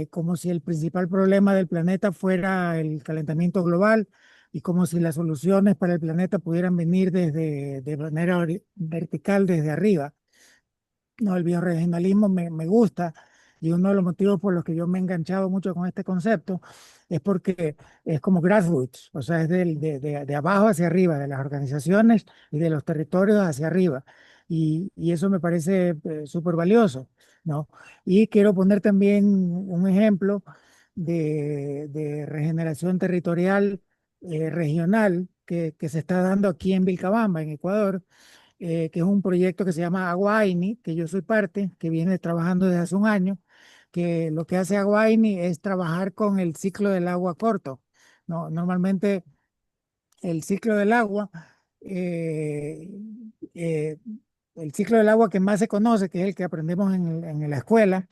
como si el principal problema del planeta fuera el calentamiento global y como si las soluciones para el planeta pudieran venir de manera vertical desde arriba. No, el bioregionalismo me gusta, y uno de los motivos por los que yo me he enganchado mucho con este concepto es porque es como grassroots, o sea, es de abajo hacia arriba, de las organizaciones y de los territorios hacia arriba. Y eso me parece súper valioso, ¿no? Y quiero poner también un ejemplo de regeneración territorial regional que se está dando aquí en Vilcabamba, en Ecuador, que es un proyecto que se llama Aguaini, que yo soy parte, que viene trabajando desde hace un año, que lo que hace Aguaini es trabajar con el ciclo del agua corto, ¿no? Normalmente el ciclo del agua, eh, eh, el ciclo del agua que más se conoce, que es el que aprendemos en la escuela,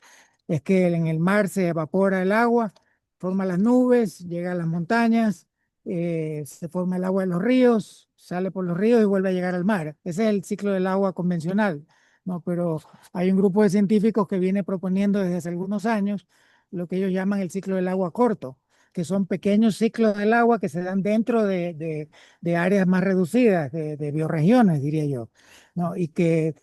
es que en el mar se evapora el agua, forma las nubes, llega a las montañas, se forma el agua de los ríos, sale por los ríos y vuelve a llegar al mar. Ese es el ciclo del agua convencional, ¿no? Pero hay un grupo de científicos que viene proponiendo desde hace algunos años lo que ellos llaman el ciclo del agua corto, que son pequeños ciclos del agua que se dan dentro de áreas más reducidas, de bioregiones, diría yo, ¿no? Y que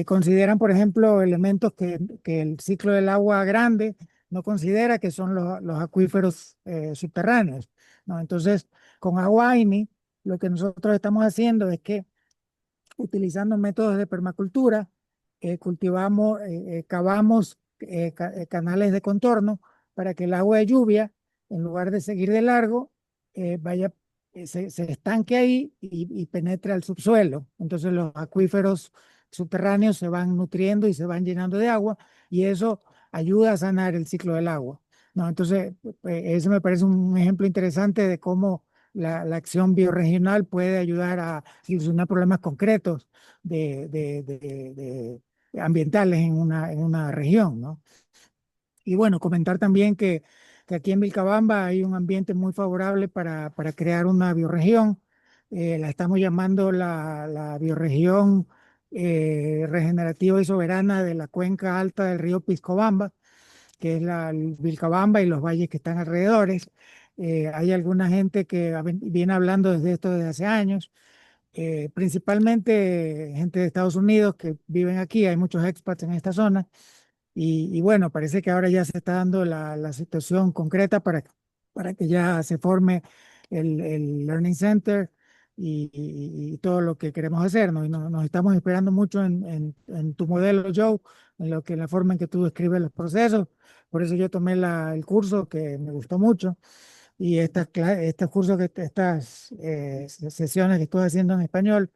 consideran, por ejemplo, elementos que el ciclo del agua grande no considera, que son los acuíferos subterráneos, ¿no? Entonces, con Aguaini, lo que nosotros estamos haciendo es que, utilizando métodos de permacultura, cavamos canales de contorno para que el agua de lluvia, en lugar de seguir de largo, vaya, se estanque ahí y penetre al subsuelo. Entonces los acuíferos subterráneos se van nutriendo y se van llenando de agua, y eso ayuda a sanar el ciclo del agua, ¿no? Entonces, eso me parece un ejemplo interesante de cómo la acción bioregional puede ayudar a solucionar problemas concretos ambientales en una región, ¿no? Y bueno, comentar también que aquí en Vilcabamba hay un ambiente muy favorable para crear una bioregión. La estamos llamando la bioregión regenerativa y soberana de la cuenca alta del río Piscobamba, que es el Vilcabamba y los valles que están alrededores. Hay alguna gente que viene hablando desde esto desde hace años, principalmente gente de Estados Unidos que viven aquí. Hay muchos expats en esta zona, y bueno, parece que ahora ya se está dando la situación concreta para que ya se forme el Learning Center y todo lo que queremos hacer, ¿no? Y nos estamos esperando mucho en tu modelo, Joe, en la forma en que tú describes los procesos. Por eso yo tomé el curso, que me gustó mucho, y estos cursos, estas sesiones que estoy haciendo en español,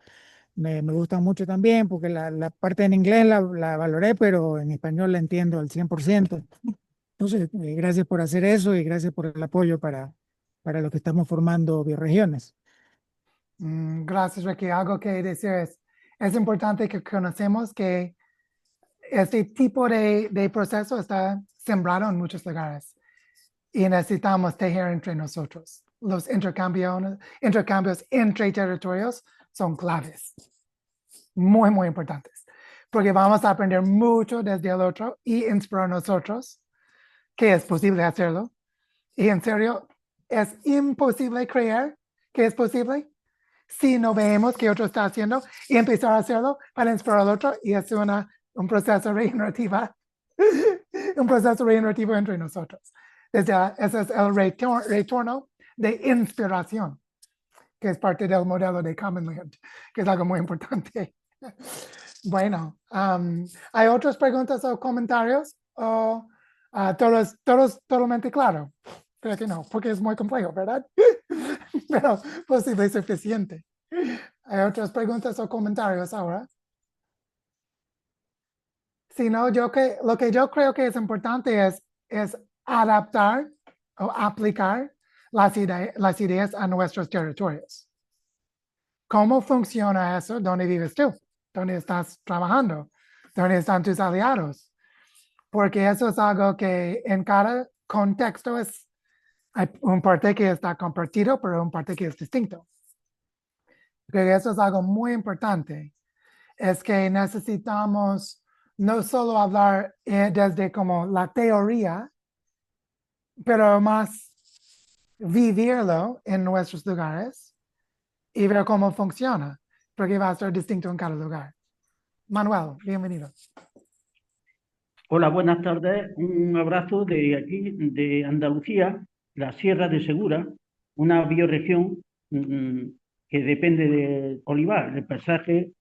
me gustan mucho también, porque la parte en inglés la valoré, pero en español la entiendo al 100%. Entonces, gracias por hacer eso y gracias por el apoyo para lo que estamos formando bioregiones. Gracias, Ricky. Algo que decir es importante que conocemos que este tipo de proceso está sembrado en muchos lugares y necesitamos tejer entre nosotros. Los intercambios entre territorios son claves, muy, muy importantes, porque vamos a aprender mucho desde el otro y inspirar a nosotros que es posible hacerlo. Y en serio, es imposible creer que es posible si no vemos que otro está haciendo y empezar a hacerlo para inspirar al otro y es un proceso regenerativo, un proceso regenerativo entre nosotros. Ese es el retorno de inspiración, que es parte del modelo de Commonwealth, que es algo muy importante. Bueno, ¿hay otras preguntas o comentarios? ¿O todos totalmente claro? Creo que no, porque es muy complejo, ¿verdad? Pero posible y suficiente. ¿Hay otras preguntas o comentarios ahora? Si no, lo que yo creo que es importante es adaptar o aplicar las ideas a nuestros territorios. ¿Cómo funciona eso? ¿Dónde vives tú? ¿Dónde estás trabajando? ¿Dónde están tus aliados? Porque eso es algo que en cada contexto hay un parte que está compartido, pero un parte que es distinto. Creo que eso es algo muy importante. Es que necesitamos no solo hablar desde como la teoría, pero más vivirlo en nuestros lugares y ver cómo funciona, porque va a ser distinto en cada lugar. Manuel, bienvenido. Hola, buenas tardes. Un abrazo de aquí, de Andalucía, la Sierra de Segura, una bioregión que depende de olivar. El paisaje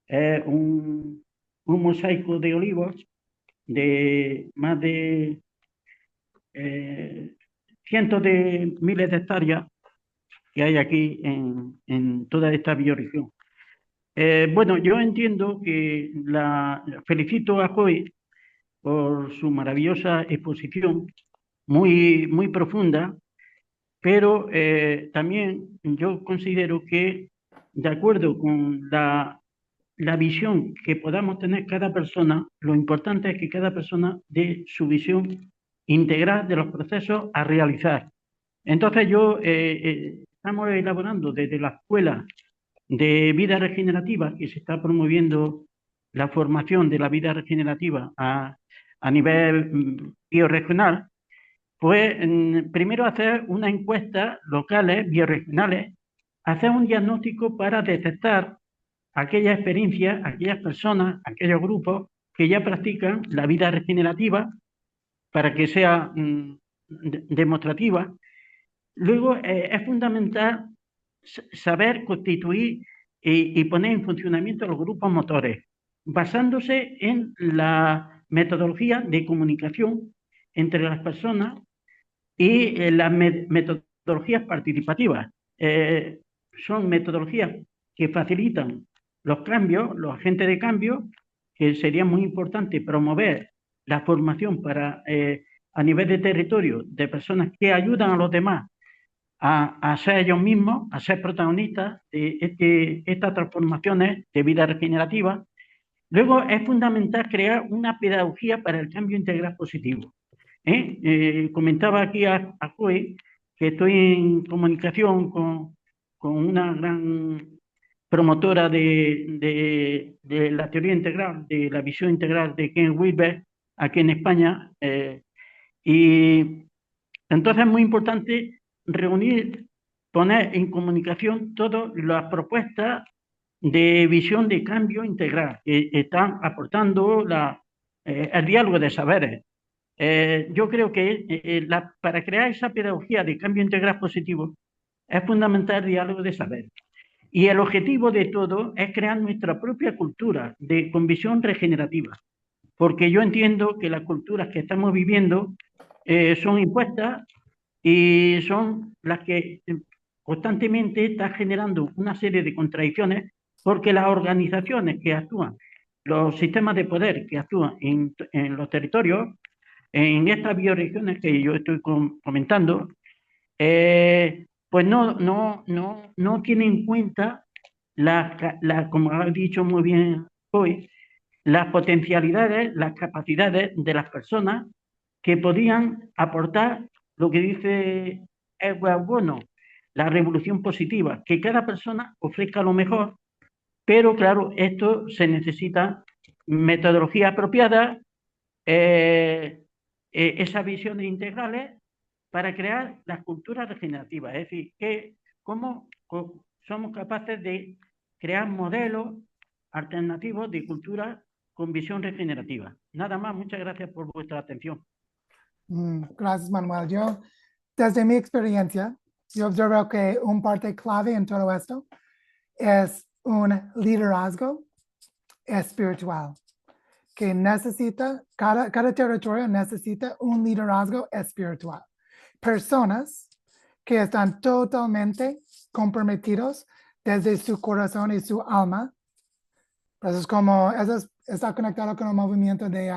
es un mosaico de olivos de más de cientos de miles de hectáreas que hay aquí en toda esta bioregión. Bueno, yo entiendo que felicito a Joy por su maravillosa exposición, muy profunda, pero también yo considero que, de acuerdo con la visión que podamos tener cada persona, lo importante es que cada persona dé su visión integral de los procesos a realizar. Entonces estamos elaborando desde la Escuela de Vida Regenerativa, que se está promoviendo la formación de la vida regenerativa a nivel bioregional, pues primero hacer una encuesta locales, bioregionales, hacer un diagnóstico para detectar aquellas experiencias, aquellas personas, aquellos grupos que ya practican la vida regenerativa para que sea demostrativa. Luego es fundamental saber constituir y poner en funcionamiento los grupos motores, basándose en la metodología de comunicación entre las personas y las metodologías participativas. Son metodologías que facilitan los cambios, los agentes de cambio, que sería muy importante promover la formación a nivel de territorio de personas que ayudan a los demás a ser ellos mismos, a ser protagonistas de estas transformaciones de vida regenerativa. Luego es fundamental crear una pedagogía para el cambio integral positivo. Comentaba aquí a Joe que estoy en comunicación con una gran promotora de la teoría integral, de la visión integral de Ken Wilber, aquí en España. Y entonces es muy importante reunir, poner en comunicación todas las propuestas de visión de cambio integral que están aportando el diálogo de saberes. Yo creo que para crear esa pedagogía de cambio integral positivo es fundamental el diálogo de saberes. Y el objetivo de todo es crear nuestra propia cultura con visión regenerativa, porque yo entiendo que las culturas que estamos viviendo son impuestas y son las que constantemente están generando una serie de contradicciones porque las organizaciones que actúan, los sistemas de poder que actúan en los territorios, en estas bioregiones que yo estoy comentando, pues no tienen en cuenta, como ha dicho muy bien hoy, las potencialidades, las capacidades de las personas que podían aportar lo que dice Edward Bono, la revolución positiva, que cada persona ofrezca lo mejor, pero claro, esto se necesita metodología apropiada, esas visiones integrales para crear las culturas regenerativas, es decir, cómo somos capaces de crear modelos alternativos de cultura con visión regenerativa. Nada más, muchas gracias por vuestra atención. Gracias, Manuel. Yo, desde mi experiencia, yo observo que un parte clave en todo esto es un liderazgo espiritual, que necesita, cada territorio necesita un liderazgo espiritual. Personas que están totalmente comprometidos desde su corazón y su alma. Eso es como, está conectado con el movimiento de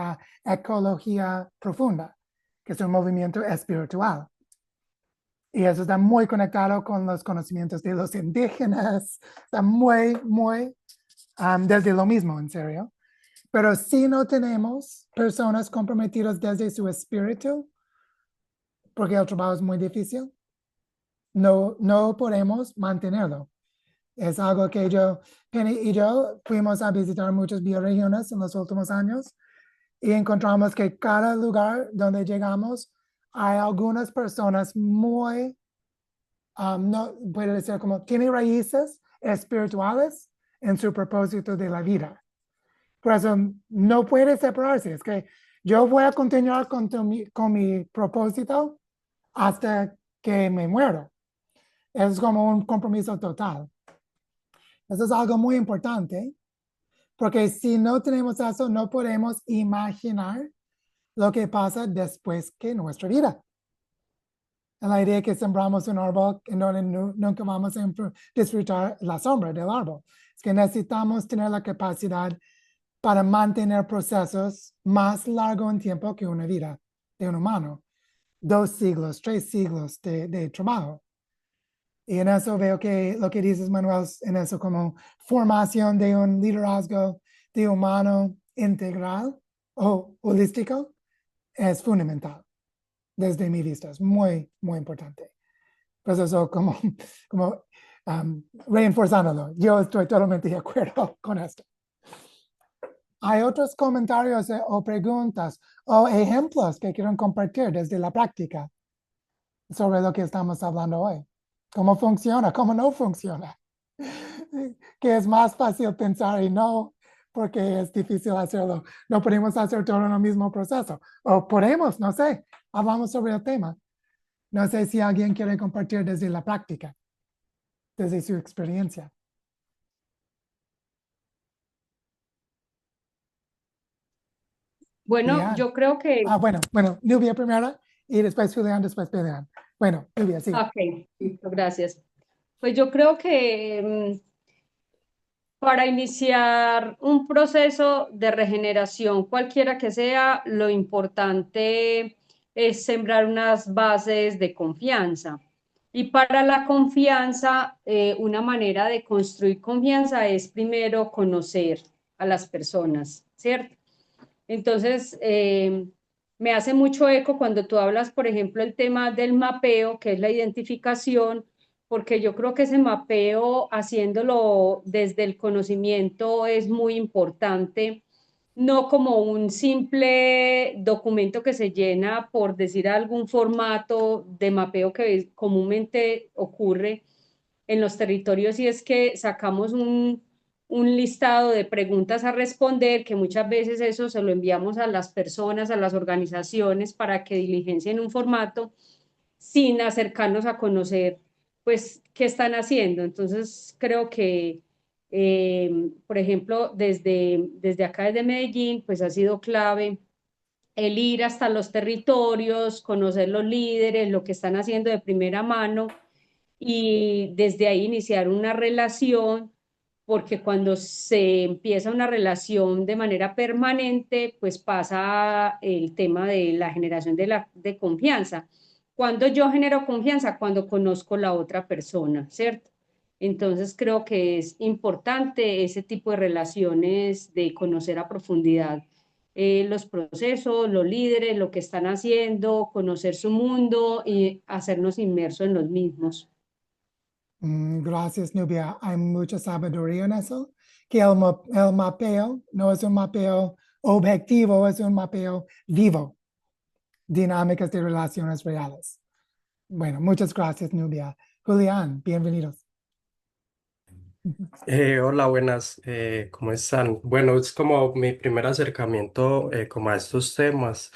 ecología profunda, que es un movimiento espiritual. Y eso está muy conectado con los conocimientos de los indígenas, está muy desde lo mismo, en serio. Pero si no tenemos personas comprometidas desde su espíritu, porque el trabajo es muy difícil, no podemos mantenerlo. Es algo que Penny y yo fuimos a visitar muchas bioregiones en los últimos años y encontramos que cada lugar donde llegamos hay algunas personas muy, no puede decir como, tienen raíces espirituales en su propósito de la vida. Por eso no puede separarse. Es que yo voy a continuar con mi propósito hasta que me muera. Es como un compromiso total. Eso es algo muy importante, porque si no tenemos eso, no podemos imaginar lo que pasa después que nuestra vida. La idea que sembramos un árbol en donde nunca vamos a disfrutar la sombra del árbol. Es que necesitamos tener la capacidad para mantener procesos más largos en tiempo que una vida de un humano. 2 siglos, 3 siglos de trabajo. Y en eso veo que lo que dices, Manuel, en eso como formación de un liderazgo de humano integral o holístico es fundamental. Desde mi vista, es muy importante. Pues eso como reforzándolo. Yo estoy totalmente de acuerdo con esto. ¿Hay otros comentarios o preguntas o ejemplos que quieren compartir desde la práctica sobre lo que estamos hablando hoy? ¿Cómo funciona? ¿Cómo no funciona? Que es más fácil pensar y no, porque es difícil hacerlo. No podemos hacer todo en el mismo proceso. O podemos, no sé. Hablamos sobre el tema. No sé si alguien quiere compartir desde la práctica, desde su experiencia. Bueno, Bien. yo creo que... Bueno, Nubia primero y después Julián, después Julián. Bueno, Nubia, sí. Ok, listo, gracias. Pues yo creo que para iniciar un proceso de regeneración, cualquiera que sea, lo importante es sembrar unas bases de confianza. Y para la confianza, una manera de construir confianza es primero conocer a las personas, ¿cierto? Entonces, me hace mucho eco cuando tú hablas, por ejemplo, el tema del mapeo, que es la identificación, porque yo creo que ese mapeo, haciéndolo desde el conocimiento, es muy importante, no como un simple documento que se llena por decir algún formato de mapeo que comúnmente ocurre en los territorios, y es que sacamos un listado de preguntas a responder, que muchas veces eso se lo enviamos a las personas, a las organizaciones para que diligencien un formato sin acercarnos a conocer pues qué están haciendo. Entonces creo que por ejemplo desde acá, desde Medellín, pues ha sido clave el ir hasta los territorios, conocer los líderes, lo que están haciendo de primera mano, y desde ahí iniciar una relación, porque cuando se empieza una relación de manera permanente, pues pasa el tema de la generación de confianza. Cuando yo genero confianza, cuando conozco la otra persona, ¿cierto? Entonces creo que es importante ese tipo de relaciones de conocer a profundidad los procesos, los líderes, lo que están haciendo, conocer su mundo y hacernos inmersos en los mismos. Gracias, Nubia. Hay mucha sabiduría en eso, que el mapeo no es un mapeo objetivo, es un mapeo vivo, dinámicas de relaciones reales. Bueno, muchas gracias, Nubia. Julián, bienvenidos. Hola, buenas, ¿cómo están? Bueno, es como mi primer acercamiento como a estos temas,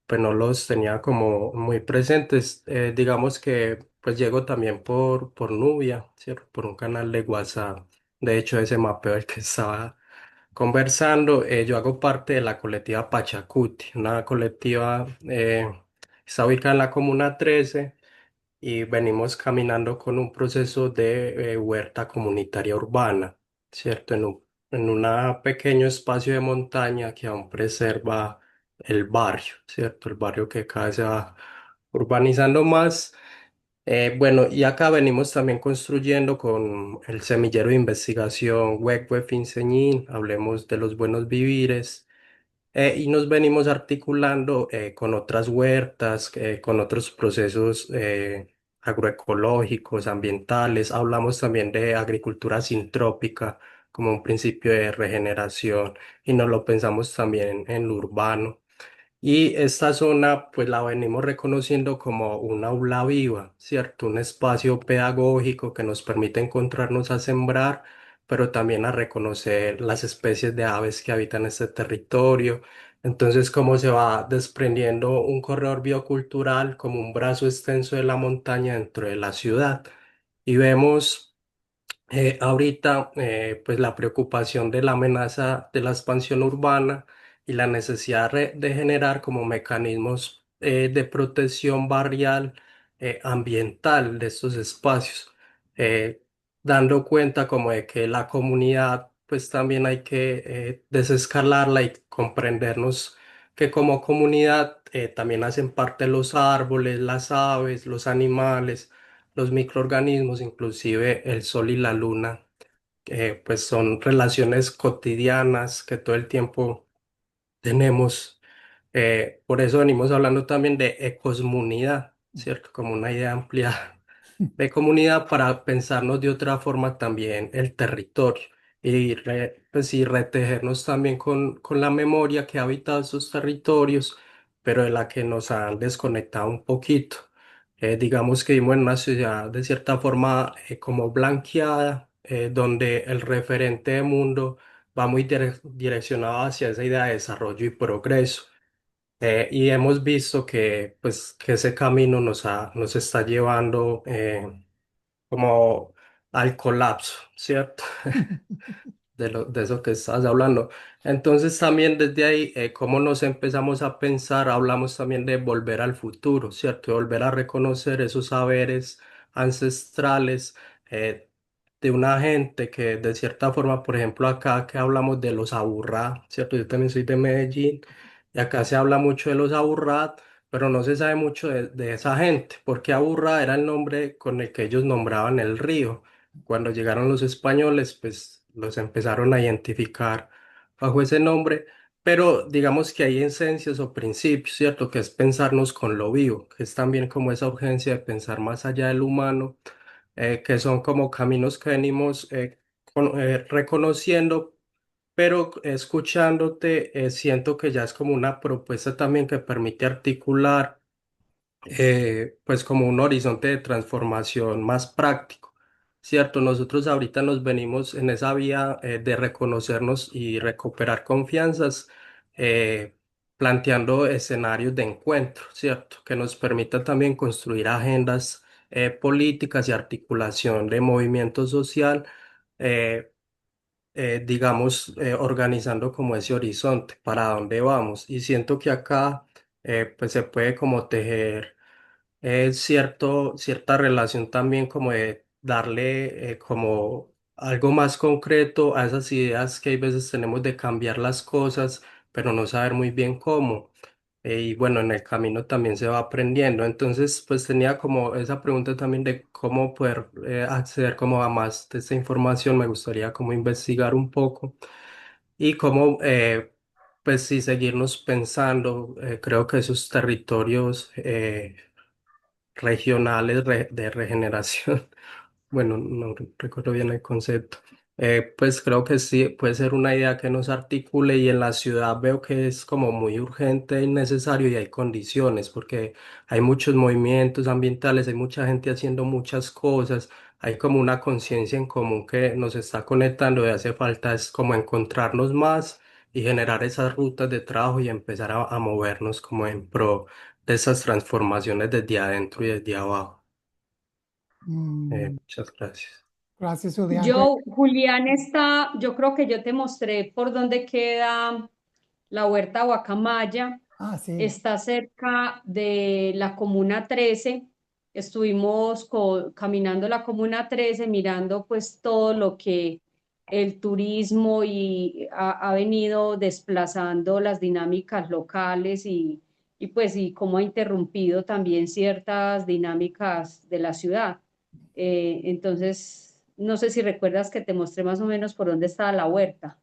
pues no los tenía como muy presentes. Digamos que pues llego también por Nubia, ¿cierto? Por un canal de WhatsApp. De hecho, ese mapeo del que estaba conversando, yo hago parte de la colectiva Pachacuti, una colectiva está ubicada en la Comuna 13 y venimos caminando con un proceso de huerta comunitaria urbana, ¿cierto? En un pequeño espacio de montaña que aún preserva el barrio, ¿cierto? El barrio que cada vez se va urbanizando más. Bueno, y acá venimos también construyendo con el semillero de investigación Huecue Finceñín, hablemos de los buenos vivires. Y nos venimos articulando con otras huertas, con otros procesos agroecológicos, ambientales. Hablamos también de agricultura sintrópica como un principio de regeneración y nos lo pensamos también en lo urbano. Y esta zona, pues la venimos reconociendo como una aula viva, ¿cierto? Un espacio pedagógico que nos permite encontrarnos a sembrar, pero también a reconocer las especies de aves que habitan este territorio. Entonces, cómo se va desprendiendo un corredor biocultural como un brazo extenso de la montaña dentro de la ciudad. Y vemos ahorita, pues la preocupación de la amenaza de la expansión urbana y la necesidad de generar como mecanismos de protección barrial ambiental de estos espacios, eh, dando cuenta como de que la comunidad, pues también hay que desescalarla y comprendernos que como comunidad también hacen parte los árboles, las aves, los animales, los microorganismos, inclusive el sol y la luna, pues son relaciones cotidianas que todo el tiempo tenemos. Por eso venimos hablando también de ecosmunidad, ¿cierto? Como una idea amplia de comunidad para pensarnos de otra forma también el territorio pues, y retejernos también con la memoria que ha habitado esos territorios, pero de la que nos han desconectado un poquito. Digamos que vivimos en una ciudad de cierta forma como blanqueada, donde el referente de mundo va muy direccionado hacia esa idea de desarrollo y progreso. Y hemos visto que, pues, que ese camino nos está llevando como al colapso, ¿cierto? De eso que estás hablando. Entonces también desde ahí, cómo nos empezamos a pensar, hablamos también de volver al futuro, ¿cierto? De volver a reconocer esos saberes ancestrales de una gente que de cierta forma, por ejemplo, acá que hablamos de los aburrá, ¿cierto? Yo también soy de Medellín y acá se habla mucho de los aburrá, pero no se sabe mucho de esa gente, porque aburrá era el nombre con el que ellos nombraban el río. Cuando llegaron los españoles, pues los empezaron a identificar bajo ese nombre, pero digamos que hay esencias o principios, ¿cierto? Que es pensarnos con lo vivo, que es también como esa urgencia de pensar más allá del humano, que son como caminos que venimos reconociendo, pero escuchándote, siento que ya es como una propuesta también que permite articular pues como un horizonte de transformación más práctico, ¿cierto? Nosotros ahorita nos venimos en esa vía de reconocernos y recuperar confianzas, eh, planteando escenarios de encuentro, ¿cierto? Que nos permita también construir agendas políticas y articulación de movimiento social. eh, digamos, organizando como ese horizonte, para dónde vamos. Y siento que acá, pues se puede como tejer cierta relación también como de darle como algo más concreto a esas ideas que hay veces tenemos de cambiar las cosas, pero no saber muy bien cómo. Y bueno, en el camino también se va aprendiendo. Entonces, pues tenía como esa pregunta también de cómo poder acceder como a más de esta información. Me gustaría como investigar un poco y cómo, pues sí, seguirnos pensando. Creo que esos territorios regionales de regeneración. Bueno, no recuerdo bien el concepto. Pues creo que sí, puede ser una idea que nos articule y en la ciudad veo que es como muy urgente y necesario y hay condiciones porque hay muchos movimientos ambientales, hay mucha gente haciendo muchas cosas, hay como una conciencia en común que nos está conectando y hace falta es como encontrarnos más y generar esas rutas de trabajo y empezar a movernos como en pro de esas transformaciones desde adentro y desde abajo. Mm, Muchas gracias. gracias, Julián. Julián está, yo creo que yo te mostré por dónde queda la Huerta Guacamaya. Ah, sí. Está cerca de la Comuna 13. Estuvimos caminando la Comuna 13, mirando pues todo lo que el turismo y ha venido desplazando las dinámicas locales y cómo ha interrumpido también ciertas dinámicas de la ciudad. Entonces, no sé si recuerdas que te mostré más o menos por dónde estaba la huerta.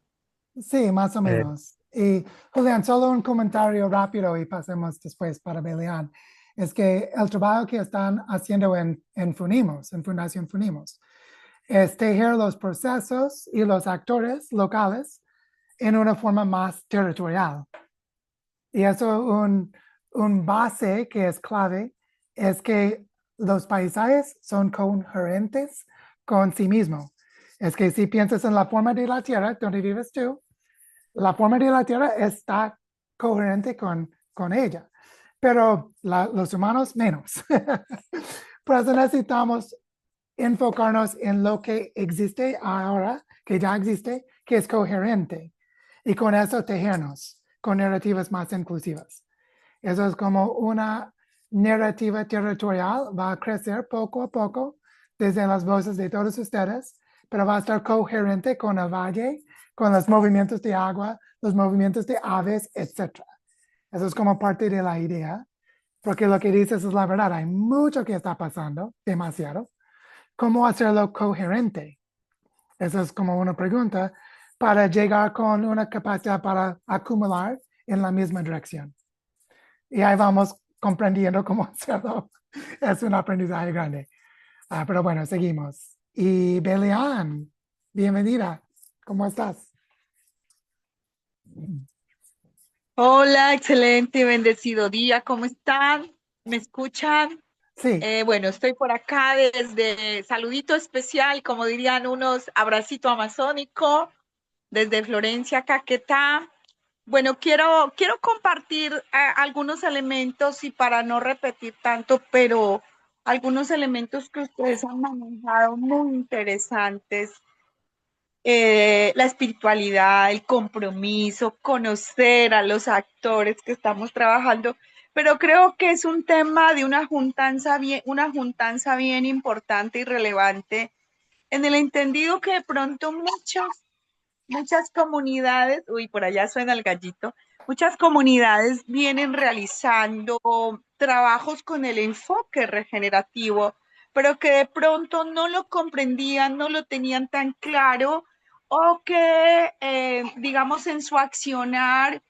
Sí, más o Eh, menos. Y Julián, solo un comentario rápido y pasemos después para Belian. Es que el trabajo que están haciendo en Funimos, en Fundación Funimos, es tejer los procesos y los actores locales en una forma más territorial. Y eso un base que es clave es que los paisajes son coherentes con sí mismo. Es que si piensas en la forma de la tierra donde vives tú, la forma de la tierra está coherente con ella, pero los humanos menos. Por eso necesitamos enfocarnos en lo que existe ahora, que ya existe, que es coherente, y con eso tejernos con narrativas más inclusivas. Eso es como una narrativa territorial, va a crecer poco a poco desde las voces de todos ustedes, pero va a estar coherente con el valle, con los movimientos de agua, los movimientos de aves, etc. Eso es como parte de la idea, porque lo que dices es la verdad, hay mucho que está pasando, demasiado. ¿Cómo hacerlo coherente? Esa es como una pregunta para llegar con una capacidad para acumular en la misma dirección. Y ahí vamos comprendiendo cómo hacerlo. Es un aprendizaje grande. Pero bueno, seguimos. Y Belian, bienvenida. ¿Cómo estás? Hola, excelente y bendecido día. ¿Cómo están? ¿Me escuchan? Sí, Bueno, estoy por acá desde saludito especial, como dirían unos, abracito amazónico, desde Florencia, Caquetá. Bueno, quiero compartir algunos elementos y para no repetir tanto, pero algunos elementos que ustedes han manejado muy interesantes, la espiritualidad, el compromiso, conocer a los actores que estamos trabajando, pero creo que es un tema de una juntanza bien importante y relevante en el entendido que de pronto muchas comunidades, uy, por allá suena el gallito, muchas comunidades vienen realizando trabajos con el enfoque regenerativo, pero que de pronto no lo comprendían, no lo tenían tan claro, o que, digamos, en su accionar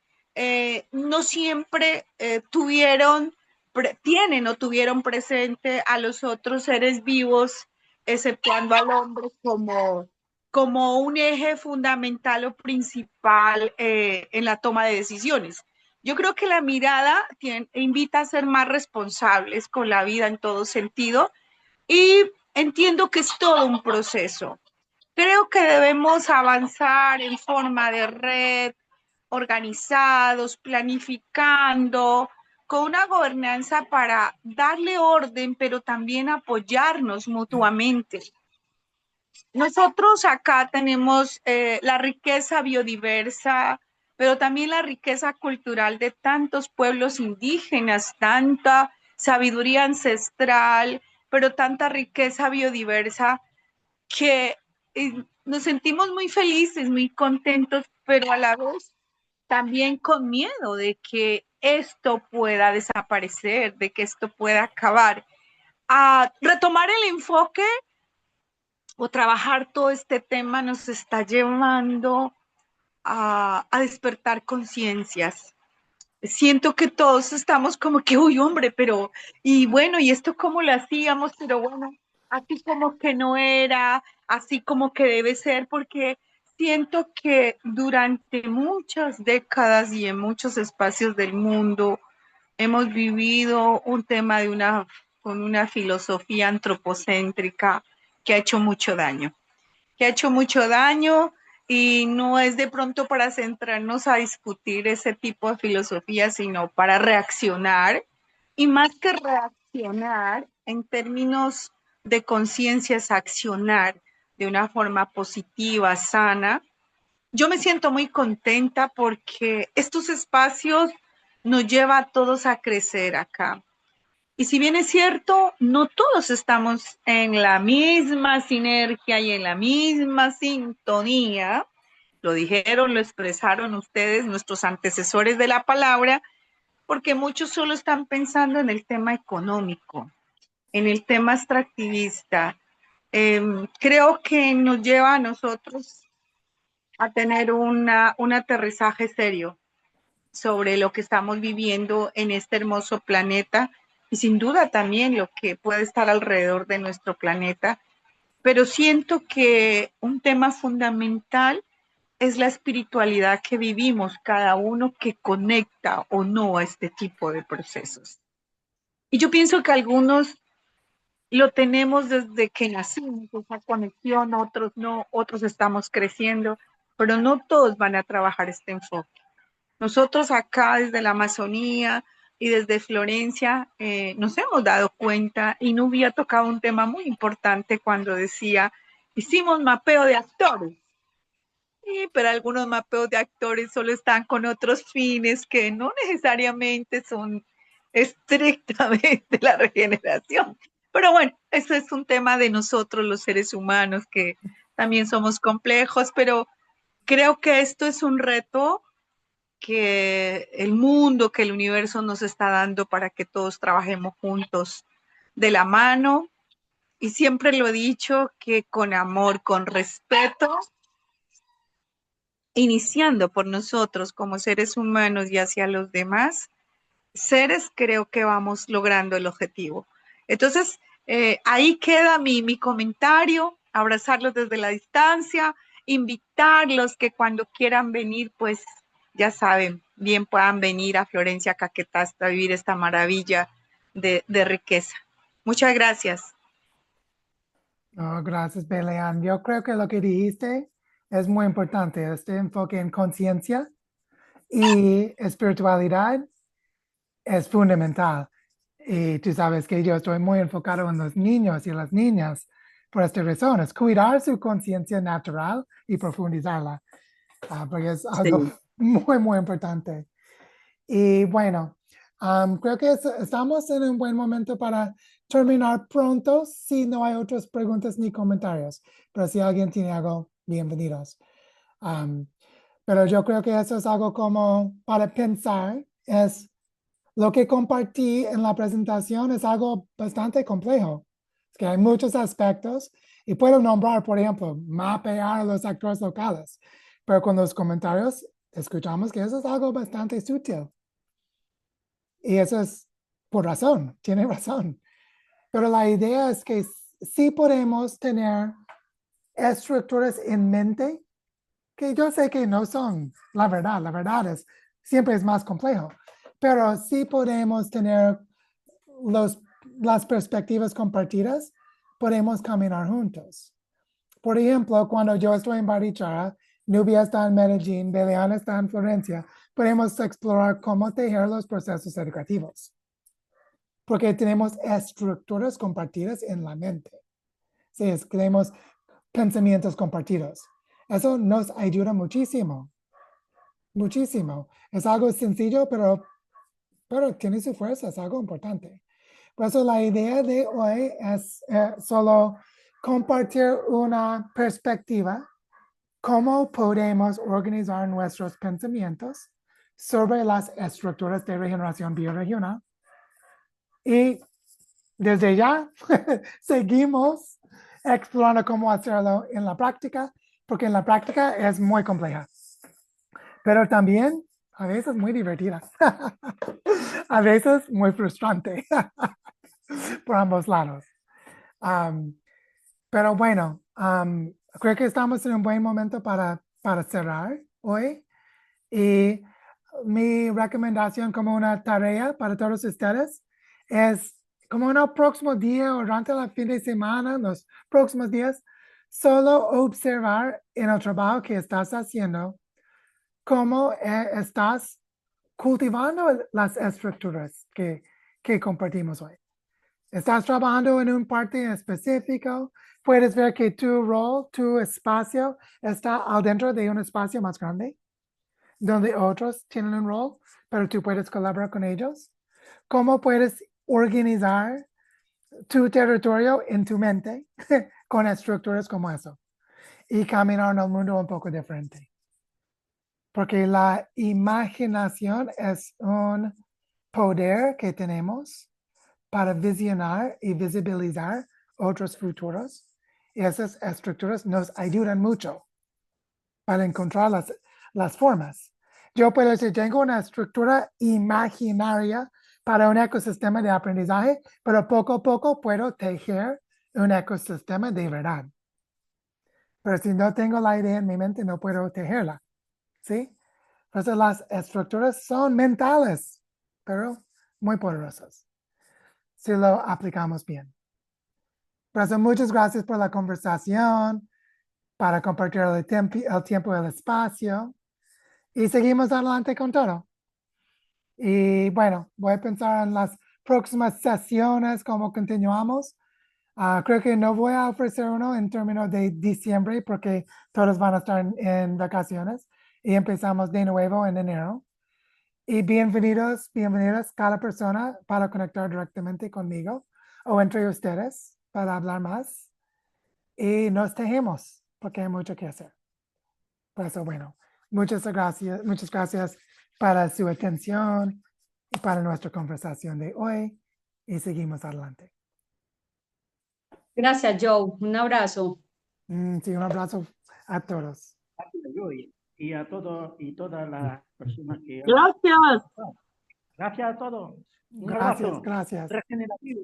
no siempre tienen o tuvieron presente a los otros seres vivos, exceptuando al hombre como un eje fundamental o principal en la toma de decisiones. Yo creo que la mirada invita a ser más responsables con la vida en todo sentido y entiendo que es todo un proceso. Creo que debemos avanzar en forma de red, organizados, planificando, con una gobernanza para darle orden, pero también apoyarnos mutuamente. Nosotros acá tenemos la riqueza biodiversa, pero también la riqueza cultural de tantos pueblos indígenas, tanta sabiduría ancestral, pero tanta riqueza biodiversa que nos sentimos muy felices, muy contentos, pero a la vez también con miedo de que esto pueda desaparecer, de que esto pueda acabar. A retomar el enfoque o trabajar todo este tema nos está llevando a despertar conciencias. Siento que todos estamos como que, uy, hombre, pero, y bueno, ¿y esto cómo lo hacíamos? Pero bueno, así como que no era, así como que debe ser, porque siento que durante muchas décadas y en muchos espacios del mundo hemos vivido un tema con una filosofía antropocéntrica que ha hecho mucho daño, y no es de pronto para centrarnos a discutir ese tipo de filosofía, sino para reaccionar, y más que reaccionar en términos de conciencia es accionar de una forma positiva, sana. Yo me siento muy contenta porque estos espacios nos lleva a todos a crecer acá. Y si bien es cierto, no todos estamos en la misma sinergia y en la misma sintonía, lo dijeron, lo expresaron ustedes, nuestros antecesores de la palabra, porque muchos solo están pensando en el tema económico, en el tema extractivista. Creo que nos lleva a nosotros a tener un aterrizaje serio sobre lo que estamos viviendo en este hermoso planeta y sin duda también lo que puede estar alrededor de nuestro planeta. Pero siento que un tema fundamental es la espiritualidad que vivimos cada uno, que conecta o no a este tipo de procesos. Y yo pienso que algunos lo tenemos desde que nacimos, esa conexión, otros no, otros estamos creciendo, pero no todos van a trabajar este enfoque. Nosotros acá desde la Amazonía y desde Florencia nos hemos dado cuenta, y Nubia ha tocado un tema muy importante cuando decía, hicimos mapeo de actores, sí, pero algunos mapeos de actores solo están con otros fines que no necesariamente son estrictamente la regeneración. Pero bueno, eso es un tema de nosotros los seres humanos, que también somos complejos, pero creo que esto es un reto que el mundo, que el universo nos está dando para que todos trabajemos juntos de la mano. Y siempre lo he dicho, que con amor, con respeto, iniciando por nosotros como seres humanos y hacia los demás seres, creo que vamos logrando el objetivo. Entonces, ahí queda mi comentario, abrazarlos desde la distancia, invitarlos que cuando quieran venir, pues ya saben, bien puedan venir a Florencia, Caquetá, a vivir esta maravilla de riqueza. Muchas gracias. Oh, gracias, Belean. Yo creo que lo que dijiste es muy importante, este enfoque en conciencia y espiritualidad es fundamental. Y tú sabes que yo estoy muy enfocado en los niños y las niñas por esta razón, es cuidar su conciencia natural y profundizarla, porque es algo Sí. muy, muy importante. Y bueno, creo que estamos en un buen momento para terminar pronto si no hay otras preguntas ni comentarios. Pero si alguien tiene algo, bienvenidos. Pero yo creo que eso es algo como para pensar, es lo que compartí en la presentación es algo bastante complejo. Es que hay muchos aspectos y puedo nombrar, por ejemplo, mapear a los actores locales, pero con los comentarios escuchamos que eso es algo bastante sutil. Y eso es por razón, tiene razón. Pero la idea es que sí podemos tener estructuras en mente que yo sé que no son la verdad es, siempre es más complejo, pero sí podemos tener las perspectivas compartidas, podemos caminar juntos. Por ejemplo, cuando yo estoy en Barichara, Nubia está en Medellín, Belean está en Florencia, podemos explorar cómo tejer los procesos educativos, porque tenemos estructuras compartidas en la mente. Sí, tenemos pensamientos compartidos. Eso nos ayuda muchísimo, muchísimo. Es algo sencillo, pero tiene su fuerza, es algo importante. Por eso la idea de hoy es solo compartir una perspectiva, cómo podemos organizar nuestros pensamientos sobre las estructuras de regeneración biorregional. Y desde ya seguimos explorando cómo hacerlo en la práctica, porque en la práctica es muy compleja, pero también a veces muy divertida, a veces muy frustrante por ambos lados. Pero bueno, creo que estamos en un buen momento para cerrar hoy. Y mi recomendación como una tarea para todos ustedes es como en el próximo día o durante el fin de semana, los próximos días, solo observar en el trabajo que estás haciendo cómo estás cultivando las estructuras que compartimos hoy. Estás trabajando en un parte específico, puedes ver que tu rol, tu espacio está adentro de un espacio más grande, donde otros tienen un rol, pero tú puedes colaborar con ellos. ¿Cómo puedes organizar tu territorio en tu mente con estructuras como eso? Y caminar en el mundo un poco diferente. Porque la imaginación es un poder que tenemos para visionar y visibilizar otros futuros. Y esas estructuras nos ayudan mucho para encontrar las formas. Yo puedo decir, tengo una estructura imaginaria para un ecosistema de aprendizaje, pero poco a poco puedo tejer un ecosistema de verdad. Pero si no tengo la idea en mi mente, no puedo tejerla. ¿Sí? Entonces las estructuras son mentales, pero muy poderosas si lo aplicamos bien. Por eso, muchas gracias por la conversación, para compartir el tiempo y el espacio. Y seguimos adelante con todo. Y bueno, voy a pensar en las próximas sesiones, cómo continuamos. Creo que no voy a ofrecer uno en términos de diciembre porque todos van a estar en vacaciones y empezamos de nuevo en enero. Y bienvenidas cada persona para conectar directamente conmigo o entre ustedes para hablar más. Y nos tejemos porque hay mucho que hacer. Por eso, bueno, muchas gracias para su atención y para nuestra conversación de hoy. Y seguimos adelante. Gracias, Joe. Un abrazo. Sí, un abrazo a todos. Y a todos y todas las personas que... Gracias. Gracias a todos. Un Gracias, abrazo gracias. regenerativo.